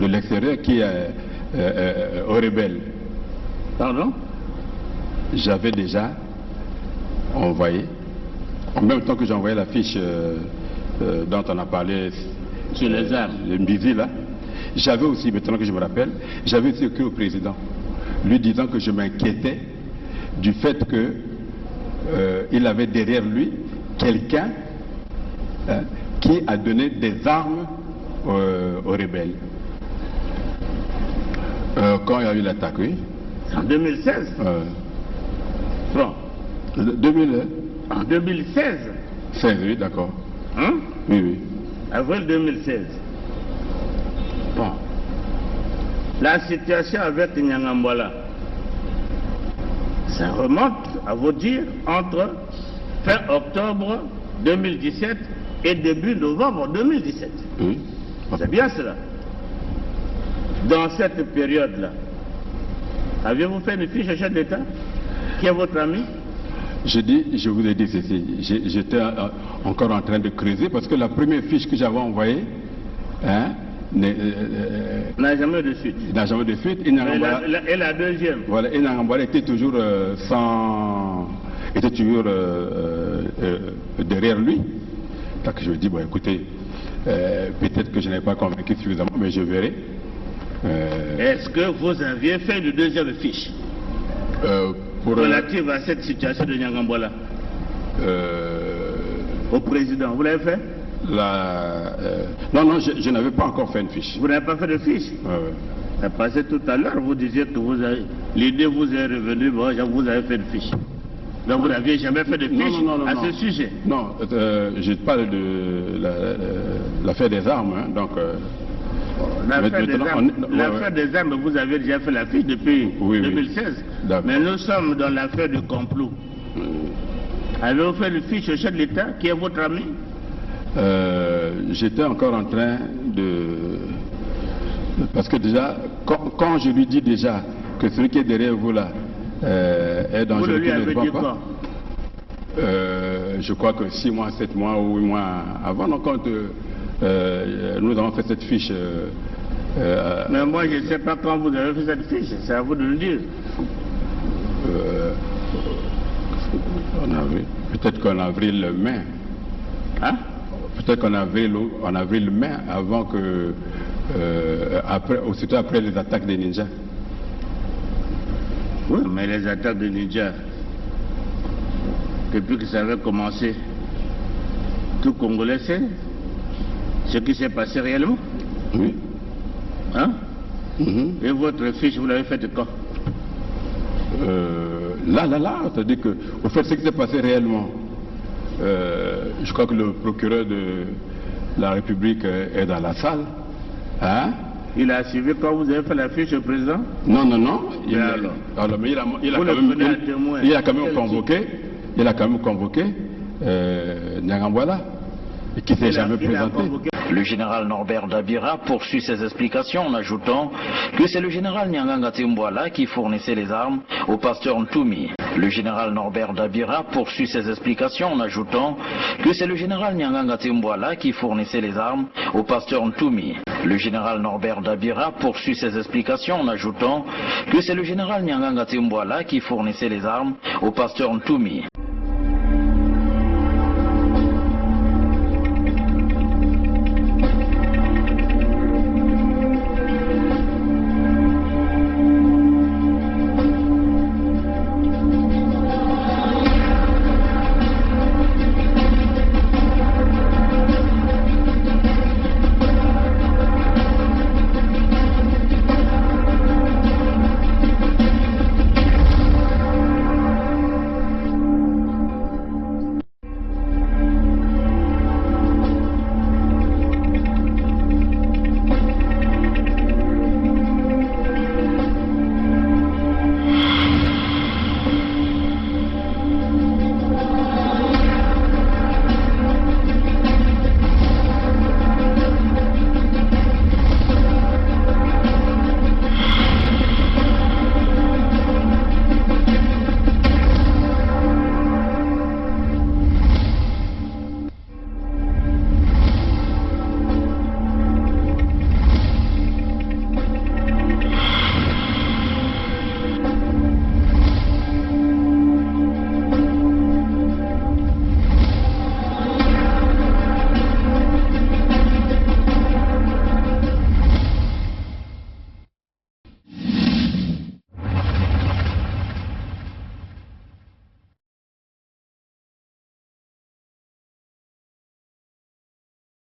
[SPEAKER 4] de l'extérieur qui aux rebelles.
[SPEAKER 3] Pardon?
[SPEAKER 4] J'avais déjà envoyé, en même temps que j'ai envoyé la fiche dont on a parlé
[SPEAKER 3] sur les armes,
[SPEAKER 4] le Mbizi là, j'avais aussi, maintenant que je me rappelle, j'avais aussi écrit au président, lui disant que je m'inquiétais du fait que il avait derrière lui quelqu'un qui a donné des armes aux rebelles. Quand il y a eu l'attaque, oui.
[SPEAKER 3] En 2016 Bon.
[SPEAKER 4] 2000,
[SPEAKER 3] en 2016
[SPEAKER 4] 16, oui, d'accord.
[SPEAKER 3] Hein?
[SPEAKER 4] Oui, oui.
[SPEAKER 3] Avril 2016. Bon. La situation avec Nyangambwala, ça remonte, à vous dire, entre fin octobre 2017 et début novembre 2017.
[SPEAKER 4] Oui.
[SPEAKER 3] C'est bien cela. Dans cette période-là, avez-vous fait une fiche à chef d'État? Qui est votre ami?
[SPEAKER 4] Je vous ai dit ceci, j'étais encore en train de creuser parce que la première fiche que j'avais envoyée
[SPEAKER 3] n'a jamais de suite.
[SPEAKER 4] N'a jamais de suite.
[SPEAKER 3] Et la deuxième?
[SPEAKER 4] Voilà, et Nyangambwala était toujours était toujours derrière lui. Donc je me dis, bon écoutez, peut-être que je n'ai pas convaincu suffisamment, mais je verrai.
[SPEAKER 3] Est-ce que vous aviez fait une deuxième fiche relative à cette situation de Nyangambwala au président? Vous l'avez fait?
[SPEAKER 4] Non, je n'avais pas encore fait une fiche.
[SPEAKER 3] Vous n'avez pas fait de fiche? Ça passait tout à l'heure, vous disiez que l'idée vous est revenue, bon, vous avez fait une fiche. Donc vous n'aviez jamais fait de fiche à ce sujet?
[SPEAKER 4] Non, je parle de l'affaire des armes, hein, donc...
[SPEAKER 3] L'affaire des armes, vous avez déjà fait la fiche depuis 2016. Oui. Mais nous sommes dans l'affaire du complot. Avez-vous fait une fiche au chef de l'État, qui est votre ami?
[SPEAKER 4] J'étais encore en train de... Parce que déjà, quand je lui dis déjà que celui qui est derrière vous là est dangereux,
[SPEAKER 3] vous lui avez dit quoi?
[SPEAKER 4] Je crois que 6 mois, 7 mois ou 8 mois avant, donc quand nous avons fait cette fiche...
[SPEAKER 3] mais moi je ne sais pas quand vous avez fait cette fiche, c'est à vous de le dire.
[SPEAKER 4] Peut-être qu'en avril-mai.
[SPEAKER 3] Hein?
[SPEAKER 4] Peut-être qu'en avril-mai, avant que... aussitôt après les attaques des ninjas.
[SPEAKER 3] Oui, mais les attaques des ninjas, depuis que ça avait commencé, tout Congolais sait ce qui s'est passé réellement.
[SPEAKER 4] Oui.
[SPEAKER 3] Hein? Et votre fiche, vous l'avez faite quand?
[SPEAKER 4] Là, c'est-à-dire que, au fait, ce qui s'est passé réellement, je crois que le procureur de la République est dans la salle. Hein?
[SPEAKER 3] Il a suivi quand vous avez fait la fiche au président?
[SPEAKER 4] Non. Mais il a quand même convoqué Nyangambwala, qui ne s'est jamais présenté.
[SPEAKER 13] Le général Norbert Dabira poursuit ses explications en ajoutant que c'est le général Nyanganga Timbwala qui fournissait les armes au pasteur Ntoumi. Le général Norbert Dabira poursuit ses explications en ajoutant que c'est le général Nyanganga Timbwala qui fournissait les armes au pasteur Ntoumi. Le général Norbert Dabira poursuit ses explications en ajoutant que c'est le général Nyanganga Timbwala qui fournissait les armes au pasteur Ntoumi.